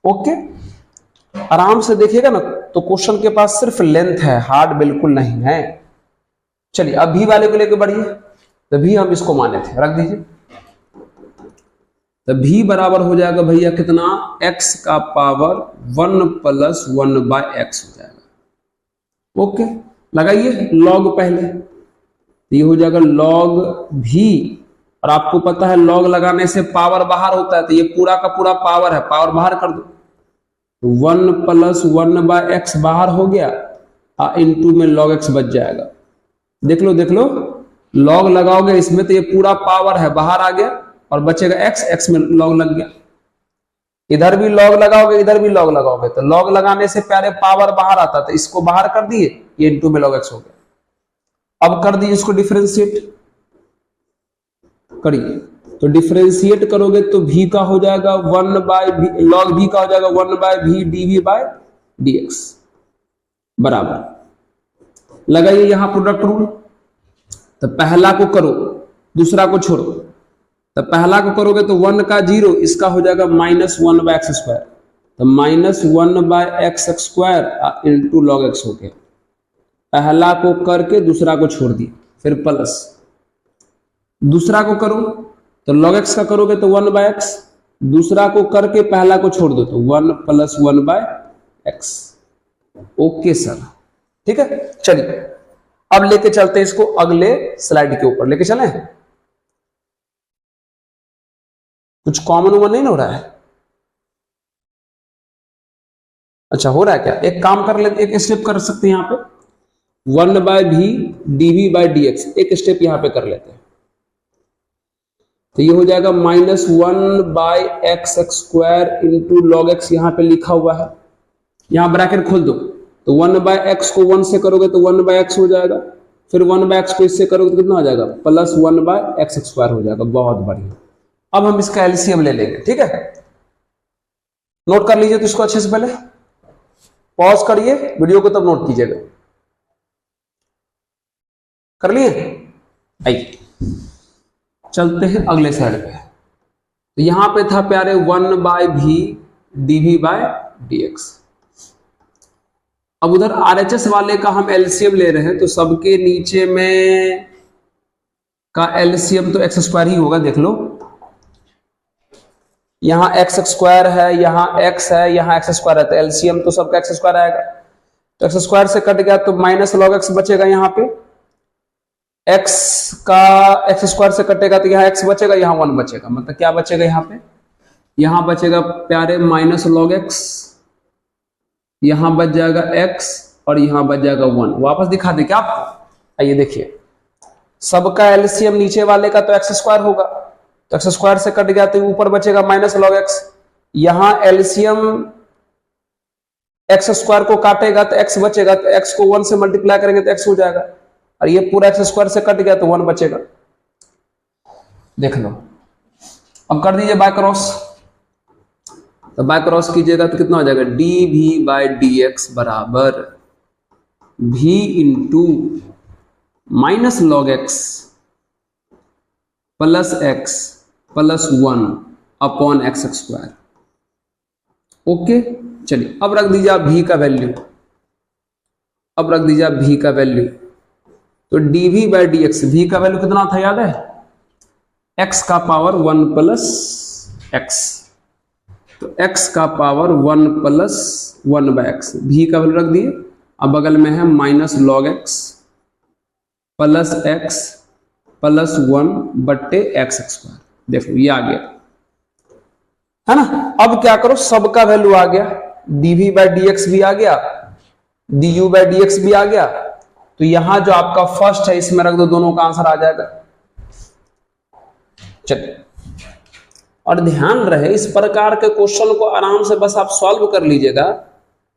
ओके आराम से देखिएगा ना, तो क्वेश्चन के पास सिर्फ लेंथ है, हार्ड बिल्कुल नहीं है। चलिए अब v वाले को लेके बढ़िए। तभी हम इसको माने थे, रख दीजिए। तो v बराबर हो जाएगा भैया कितना, x का पावर 1 प्लस 1 बाय x हो जाएगा। ओके, लगाइए log पहले, ये हो जाएगा log v, और आपको पता है log लगाने से पावर बाहर होता है, तो ये पूरा का पूरा पावर है, पावर बाहर कर दो, 1 प्लस 1 बाय x बाहर हो गया, इनटू में log x बच जाएगा। देख लो देख लो, log लगाओगे इसमें तो ये पूरा पावर है बाहर आ गया, और बचेगा x, x में log लग गया। इधर भी log लगाओगे, इधर भी log लगाओगे, तो log लगाने से प्यारे पावर बाहर आता, तो इसको बाहर कर दिए, ये इनटू में log x हो गया। अब कर दिए इसको डिफरेंशिएट करिए, तो डिफरेंशिएट करोगे तो v का हो जाएगा 1 बाय log v का हो जाएगा 1 by v dv by dx बराबर। लगाइए यहां प्रोडक्ट रूल, तो पहला को करो दूसरा को छोड़ो, तो पहला को करोगे तो 1 का 0, इसका हो जाएगा -1 बाय एक्स स्क्वायर, तो -1 by X square into log x हो गया। पहला को करके दूसरा को छोड़ दिया, फिर प्लस, दूसरा को करो तो log x का करोगे तो 1 बाय एक्स, दूसरा को करके पहला को छोड़ दो तो 1 plus 1 by X. Okay sir, ठीक है। चलिए अब लेके चलते हैं इसको अगले स्लाइड के ऊपर, लेके चलें। कुछ कॉमन वॉमन नहीं हो रहा है? अच्छा हो रहा है क्या? एक काम कर लेते, एक स्टेप कर सकते हैं यहां पे, 1 by v dv by dx, एक स्टेप यहां पे कर लेते हैं। तो ये हो जाएगा -1 by X square into log x, यहां पे लिखा हुआ है, यहां ब्रैकेट खोल दो, तो 1 बाय एक्स को 1 से करोगे तो 1 बाय एक्स हो जाएगा, फिर 1 बाय एक्स को इससे करोगे तो कितना हो जाएगा, प्लस 1 बाय एक्स स्क्वायर हो जाएगा। बहुत बढ़िया, अब हम इसका एलसीएम ले लेंगे, ठीक है। नोट कर लीजिए तो इसको अच्छे से, पहले पॉज करिए वीडियो को तब नोट कीजिएगा। कर लिए? आइए चलते हैं अगले साइड पे। तो यहां पे था प्यारे 1 by v dv by dx। अब उधर आरएचएस वाले का हम एलसीएम ले रहे हैं, तो सबके नीचे में का एलसीएम तो एक्स स्क्वायर ही होगा। देख लो यहां एक्स स्क्वायर है, यहां एक्स है, यहां एक्स स्क्वायर है, तो एलसीएम तो सबका एक्स स्क्वायर आएगा। तो एक्स स्क्वायर से कट गया तो माइनस log x बचेगा, यहां पे x का एक्स स्क्वायर से कटेगा तो यहाँ x बचेगा, यहाँ 1 बचेगा, मतलब क्या बचेगा यहाँ पे, यहाँ बचेगा प्यारे माइनस log x, यहाँ बच जाएगा x और यहाँ बच जाएगा 1। वापस दिखा दे क्या आपको? आइए देखिए, सबका एलसीएम नीचे वाले का तो एक्स स्क्वायर होगा, तो एक्स स्क्वायर से कट गया तो ऊपर बचेगा माइनस log x। यहाँ एलसीएम एक्स स्क्वायर को काटेगा तो x बचेगा, तो x को 1 से मल्टीप्लाई करेंगे तो x हो जाएगा, और ये पूरा एक्स स्क्वायर से कट गया तो 1 बचेगा। देख लो, अब कर दीजिए बाय क्रॉस, तो बाय क्रॉस कीजिएगा तो कितना हो जाएगा, dv बाय dx बराबर v into minus log x plus x plus 1 upon x square. Okay चलिए, अब रख दीजिए आप v का वैल्यू, अब रख दीजिए आप v का वैल्यू, तो dv बाय dx, v का वैल्यू कितना था याद है, x का पावर 1 प्लस x, तो x का power 1 plus 1 by x, v का वैल्यू रख दिए। अब बगल में है minus log x plus x plus 1 बट्टे एक्स स्क्वायर। देखो ये आ गया है ना। अब क्या करो, सबका वैल्यू आ गया, dv बाय dx भी आ गया, du बाय dx भी आ गया, तो यहां जो आपका फर्स्ट है इसमें रख दो, दोनों का आंसर आ जाएगा। चलिए, और ध्यान रहे इस प्रकार के क्वेश्चन को आराम से बस आप सॉल्व कर लीजिएगा।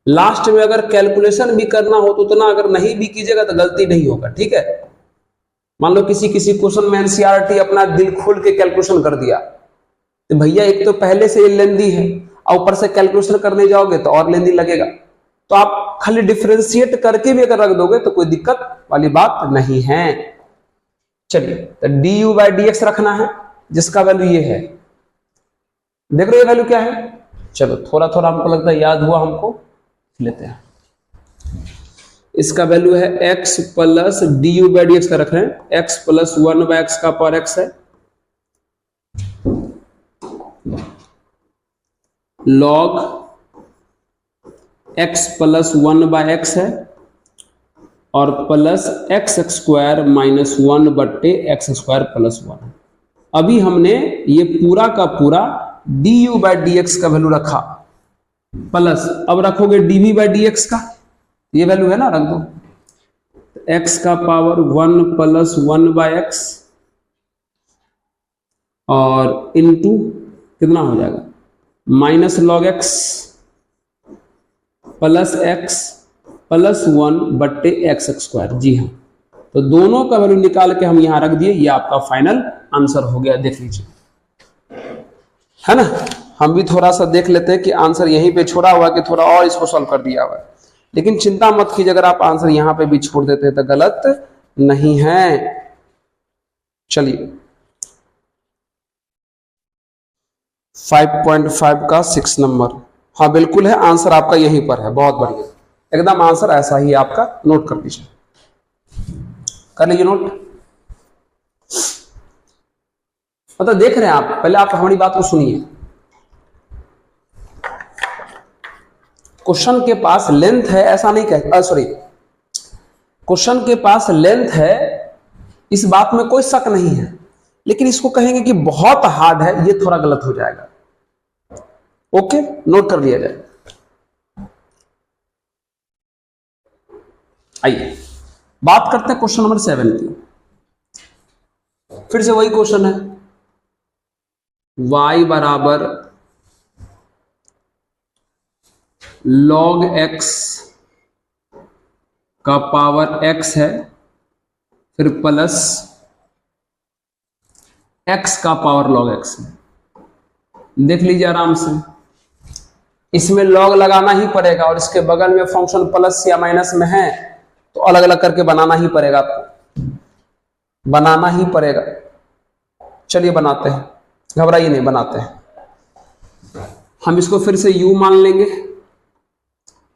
लास्ट में अगर कैलकुलेशन भी करना हो तो उतना अगर नहीं भी कीजिएगा तो गलती नहीं होगा, ठीक है। मान लो किसी क्वेश्चन में एनसीईआरटी अपना दिल खोल के कैलकुलेशन कर दिया, तो भैया एक तो पहले से लेंदी है और ऊपर से कैलकुलेशन करने जाओगे तो और लेंदी लगेगा, तो आप खाली डिफरेंशिएट करके भी अगर रख दोगे तो कोई दिक्कत वाली बात नहीं है। चलिए, तो du बाय dx रखना है जिसका वैल्यू ये है, देख रहे हो ये वैल्यू क्या है। चलो थोड़ा थोड़ा हमको लगता है याद हुआ, हमको लेते हैं। इसका वैल्यू है x plus D you by D x का रख रहे हैं, x प्लस 1 बाय एक्स का पावर x है, log x plus 1 by X है, और प्लस एक्स स्क्वायर माइनस 1 बट्टे एक्स स्क्वायर प्लस 1। अभी हमने ये पूरा का पूरा d you by D x का वैल्यू रखा, प्लस अब रखोगे d v by D x का, ये वैल्यू है ना, रख दो, x का पावर 1 प्लस 1 बाय एक्स और इनटू कितना हो जाएगा minus log x plus x plus 1 बट्टे एक्स स्क्वायर। जी हाँ, तो दोनों का वैल्यू निकाल के हम यहां रख दिए, ये आपका फाइनल आंसर हो गया, देख लीजिए, है ना। हम भी थोड़ा सा देख लेते हैं कि आंसर यहीं पे छोड़ा हुआ कि थोड़ा और इसको सॉल्व कर दिया हुआ है, लेकिन चिंता मत कीजिए, अगर आप आंसर यहां पे भी छोड़ देते हैं तो गलत नहीं है। चलिए 5.5 का 6 नंबर, हाँ बिल्कुल है, आंसर आपका यहीं पर है, बहुत बढ़िया, एकदम आंसर ऐसा ही आपका, नोट कर लीजिए, कर लीजिए नोट। मतलब देख रहे हैं आप, पहले आप हमारी बात को सुनिए, क्वेश्चन के पास लेंथ है ऐसा नहीं कह, सॉरी, क्वेश्चन के पास लेंथ है, इस बात में कोई शक नहीं है, लेकिन इसको कहेंगे कि बहुत हार्ड है, ये थोड़ा गलत हो जाएगा। ओके, नोट कर लिया जाए। आइए बात करते हैं क्वेश्चन नंबर 7 की। फिर से वही क्वेश्चन है, y बराबर log x का पावर x है, फिर प्लस x का पावर log x है। देख लीजिए आराम से, इसमें log लगाना ही पड़ेगा, और इसके बगल में फंक्शन प्लस या माइनस में है तो अलग अलग करके बनाना ही पड़ेगा, आपको बनाना ही पड़ेगा। चलिए बनाते हैं, घबराइए नहीं, बनाते हैं। हम इसको फिर से u मान लेंगे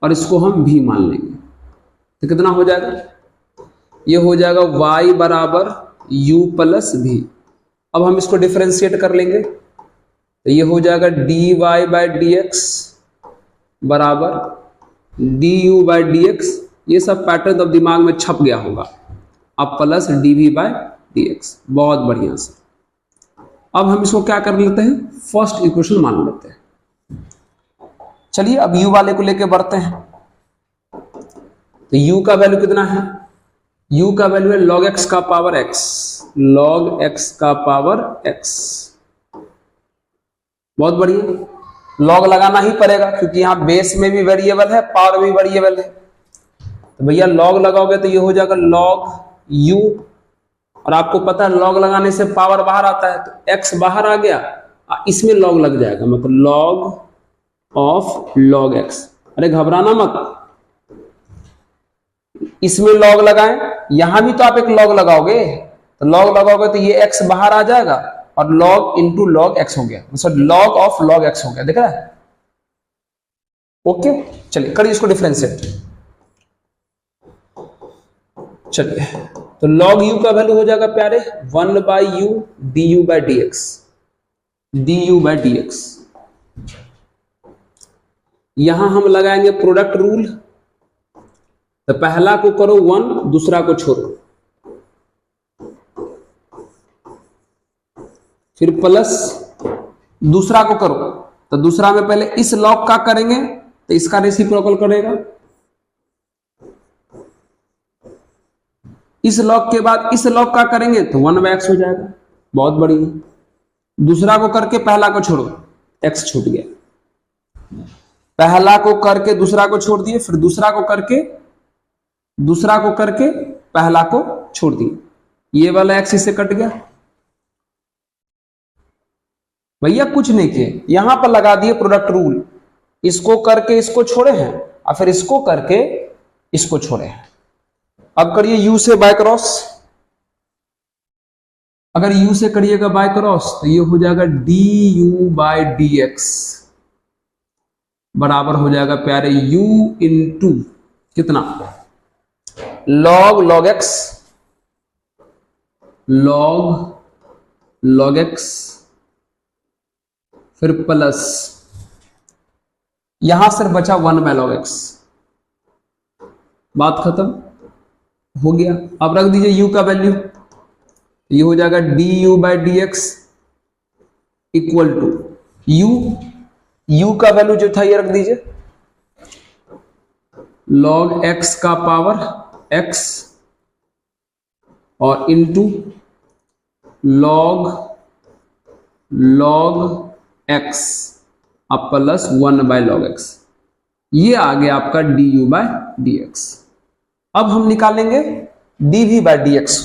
और इसको हम v मान लेंगे, तो कितना हो जाएगा, ये हो जाएगा y बराबर u प्लस v। अब हम इसको डिफरेंशिएट कर लेंगे, तो ये हो जाएगा dy बाई डी एक्स बराबर du बाई डी एक्स, ये सब पैटर्न अब दिमाग में छप गया होगा, अब plus dv by D x. बहुत बढ़िया से, अब हम इसको क्या कर लेते हैं, फर्स्ट इक्वेशन मान लेते हैं। चलिए अब u वाले को लेके बढ़ते हैं, तो u का वैल्यू कितना है, u का वैल्यू है log x का पावर x, log x का पावर x। बहुत बढ़िया, log लगाना ही पड़ेगा क्योंकि यहां बेस में भी वेरिएबल है, पावर में भी वेरिएबल है, तो भैया log लगाओगे तो ये हो जाएगा log u, और आपको पता है log लगाने से पावर बाहर आता है, तो x बाहर आ गया, इसमें log लग जाएगा, मतलब log ऑफ log x। अरे घबराना मत, इसमें log लगाएं, यहां भी तो आप एक log लगाओगे, तो log लगाओगे तो ये x बाहर आ जाएगा, और log इंटू log x हो गया, मतलब log ऑफ log x हो गया, देख रहा है। ओके, चलिए करिए इसको डिफरेंशिएट। चलिए तो log u का वैल्यू हो जाएगा प्यारे 1 by U D you by D x, D you by D x. यहां हम लगाएंगे प्रोडक्ट रूल, तो पहला को करो 1, दूसरा को छोड़ो, फिर प्लस दूसरा को करो, तो दूसरा में पहले इस log का करेंगे तो इसका रेसिप्रोकल करेगा, इस log के बाद इस log का करेंगे तो 1 बाई एक्स हो जाएगा। बहुत बढ़िया, दूसरा को करके पहला को छोड़ो, x छूट गया, पहला को करके दूसरा को छोड़ दिए, फिर दूसरा को करके पहला को छोड़ दिए, ये वाला x इससे कट गया। भैया कुछ नहीं किए, यहां पर लगा दिए प्रोडक्ट रूल, इसको करके इसको छोड़े हैं और फिर इसको करके इसको छोड़े हैं। अब करिए u से बाय क्रॉस, अगर u से करिएगा बाय क्रॉस तो ये हो जाएगा du बाई डी एक्स बराबर हो जाएगा प्यारे u इंटू कितना log x, log x, फिर प्लस यहां सिर्फ बचा 1 बाय log x। बात खत्म हो गया। अब रख दीजिए u का वैल्यू, ये हो जाएगा du by D x equal to u का वैल्यू जो था ये रख दीजिए log x का पावर x और इनटू log x अब प्लस 1 बाय log x। ये आ गया आपका du बाय डी एक्स। अब हम निकालेंगे dv बाय डी एक्स।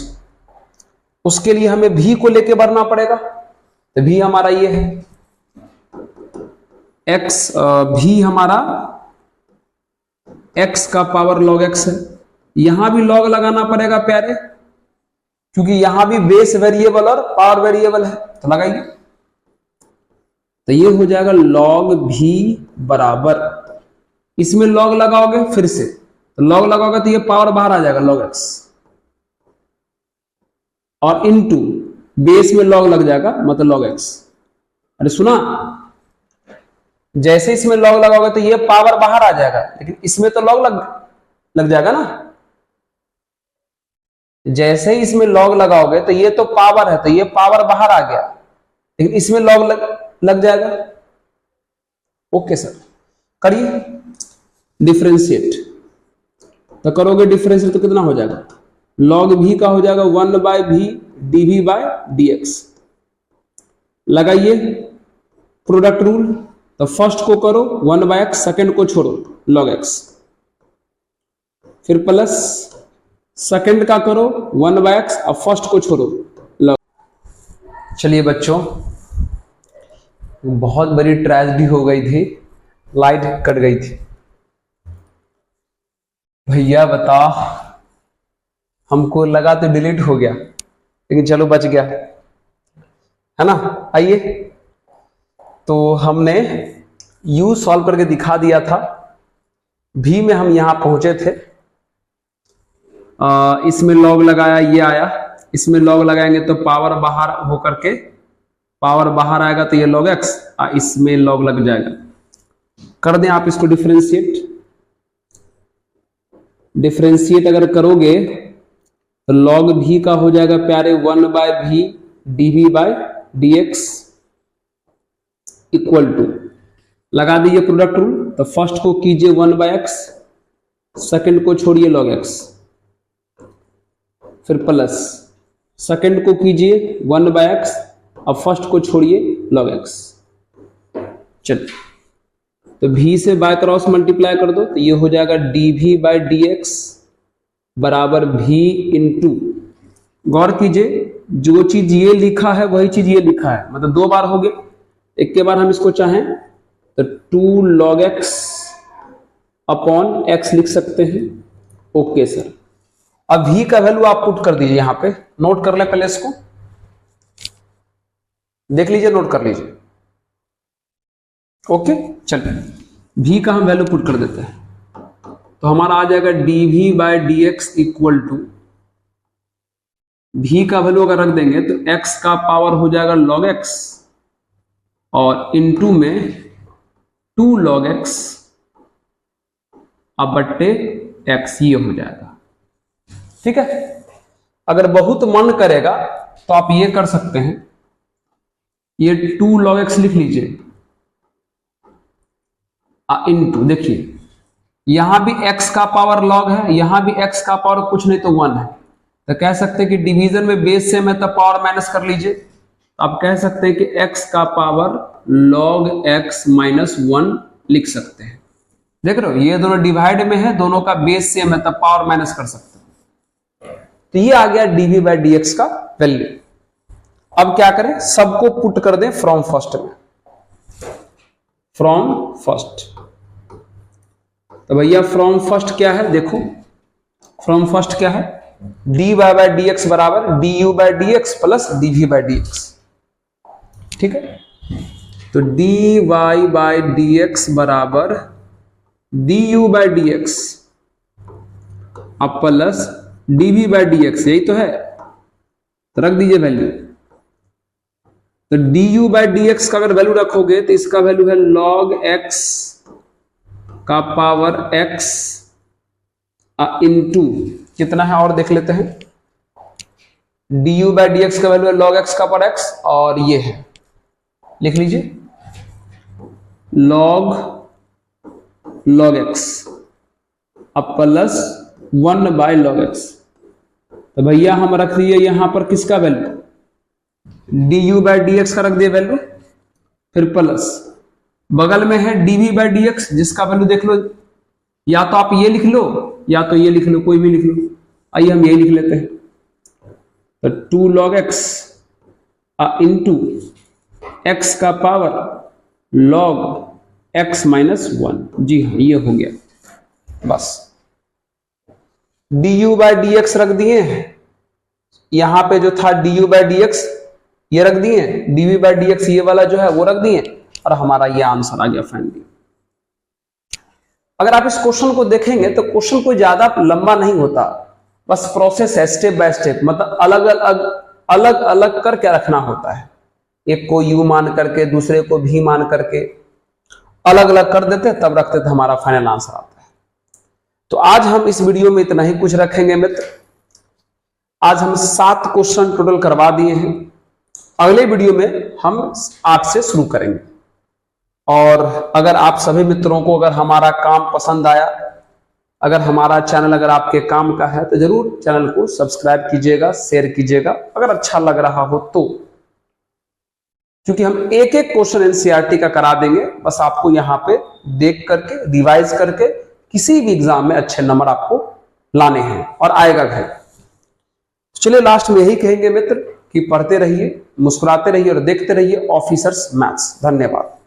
उसके लिए हमें v को लेके बढ़ना पड़ेगा, तो v हमारा ये है x, v हमारा x का पावर log x है। यहां भी log लगाना पड़ेगा प्यारे, क्योंकि यहां भी बेस वेरिएबल और पावर वेरिएबल है, तो लगाइए। तो ये हो जाएगा log v बराबर, इसमें log लगाओगे फिर से, तो log लगाओगे तो ये पावर बाहर आ जाएगा log x, और इनटू बेस में log लग जाएगा मतलब log x। अरे सुना, जैसे इसमें log लगाओगे तो ये पावर बाहर आ जाएगा, लेकिन इसमें तो log लग जाएगा ना। जैसे ही इसमें log लगाओगे तो ये तो पावर है, तो ये पावर बाहर आ गया, लेकिन इसमें log लग जाएगा। ओके सर, करिए डिफरेंशिएट। तो करोगे डिफरेंशिएट तो कितना हो जाएगा, log v का हो जाएगा 1 by v dv by dx। लगाइए प्रोडक्ट रूल, तो फर्स्ट को करो 1 बाय x, सेकेंड को छोड़ो log x, फिर प्लस सेकेंड का करो 1 बाय x, अब फर्स्ट को छोड़ो log। चलिए बच्चों, बहुत बड़ी ट्रेजेडी हो गई थी, लाइट कट गई थी। भैया बता, हमको लगा तो डिलीट हो गया, लेकिन चलो बच गया, है ना। आइए, तो हमने u सॉल्व करके दिखा दिया था, v में हम यहां पहुंचे थे, इसमें log लगाया, ये आया, इसमें log लगाएंगे तो पावर बाहर होकर के पावर बाहर आएगा, तो ये log x, इसमें log लग जाएगा। कर दें आप इसको डिफरेंशिएट। डिफरेंशिएट अगर करोगे तो log v का हो जाएगा प्यारे 1 by v dv by dx equal to, लगा दीजिए प्रोडक्ट रूल, तो फर्स्ट को कीजिए 1 बाय x, सेकेंड को छोड़िए log x, फिर प्लस सेकेंड को कीजिए 1 बाय x, अब फर्स्ट को छोड़िए log x। चल, तो v से बाय क्रॉस मल्टीप्लाई कर दो, तो ये हो जाएगा dv बाय dx बराबर v इंटू, गौर कीजिए जो चीज ये लिखा है वही चीज ये लिखा है, मतलब दो बार हो गया। एक के बार हम इसको चाहें तो 2 log x अपॉन x लिख सकते हैं। ओके सर, अब v का वैल्यू आप पुट कर दीजिए, यहां पे नोट कर ले, पहले इसको देख लीजिए, नोट कर लीजिए। ओके, चलिए v का हम वैल्यू पुट कर देते हैं, तो हमारा आ जाएगा dv by dx equal to, v का वैल्यू अगर रख देंगे तो x का पावर हो जाएगा log x और इनटू में 2 log x अब बट्टे x, ये हो जाएगा। ठीक है, अगर बहुत मन करेगा तो आप ये कर सकते हैं, ये 2 log x लिख लीजिए इनटू, देखिए यहां भी x का पावर log है, यहां भी x का पावर कुछ नहीं तो 1 है, तो कह सकते हैं कि डिवीजन में बेस सेम है तो पावर माइनस कर लीजिए। तो आप कह सकते हैं कि x का पावर log x माइनस 1 लिख सकते हैं। देख रहे हो, ये दोनों डिवाइड में है, दोनों का बेस सेम है तो पावर माइनस कर सकते हैं। तो ये आ गया dv बाई dx का वैल्यू। अब क्या करें, सबको पुट कर दें फ्रॉम फर्स्ट में, फ्रॉम फर्स्ट। तो भैया फ्रॉम फर्स्ट क्या है, देखो फ्रॉम फर्स्ट क्या है, dy बाई dx बराबर du by dx plus dv by dx। ठीक है, तो dy बाई dx बराबर du बाई dx, अब प्लस dv बाई dx, यही तो है, तो रख दीजिए वैल्यू। तो du बाई dx का अगर वैल्यू रखोगे तो इसका वैल्यू है log x का पावर x इंटू कितना है और देख लेते हैं। du बाई dx का वैल्यू है log x का पावर x, और ये है, लिख लीजिए log x अब प्लस 1 बाई log x। तो भैया हम रख दिए यहां पर किसका वैल्यू, du बाई dx का रख दिए वैल्यू, फिर प्लस बगल में है dv बाई dx जिसका वैल्यू देख लो, या तो आप ये लिख लो या तो ये लिख लो, कोई भी लिख लो। आइए हम यही लिख लेते हैं, तो 2 log x इंटू x का पावर log x माइनस 1। जी हाँ, ये हो गया। बस du बाई dx रख दिए, यहां पे जो था du बाई dx ये रख दिए, dv बाई dx ये वाला जो है वो रख दिए, और हमारा ये आंसर आ गया फाइनली। अगर आप इस क्वेश्चन को देखेंगे तो क्वेश्चन कोई ज्यादा लंबा नहीं होता, बस प्रोसेस है स्टेप बाय स्टेप, मतलब अलग अलग करके रखना होता है। एक को u मान करके, दूसरे को v मान करके अलग अलग कर देते, तब रखते थे, हमारा फाइनल आंसर आता है। तो आज हम इस वीडियो में इतना ही कुछ रखेंगे मित्र। आज हम 7 क्वेश्चन टोटल करवा दिए हैं, अगले वीडियो में हम 8 से शुरू करेंगे। और अगर आप सभी मित्रों को अगर हमारा काम पसंद आया, अगर हमारा चैनल अगर आपके काम का है, तो जरूर चैनल को सब्सक्राइब कीजिएगा, शेयर कीजिएगा अगर अच्छा लग रहा हो तो, क्योंकि हम एक एक क्वेश्चन एनसीईआरटी का करा देंगे। बस आपको यहाँ पे देख करके रिवाइज करके किसी भी एग्जाम में अच्छे नंबर आपको लाने हैं, और आएगा भी। चलिए लास्ट में यही कहेंगे मित्र कि पढ़ते रहिए, मुस्कुराते रहिए और देखते रहिए ऑफिसर्स मैथ्स। धन्यवाद।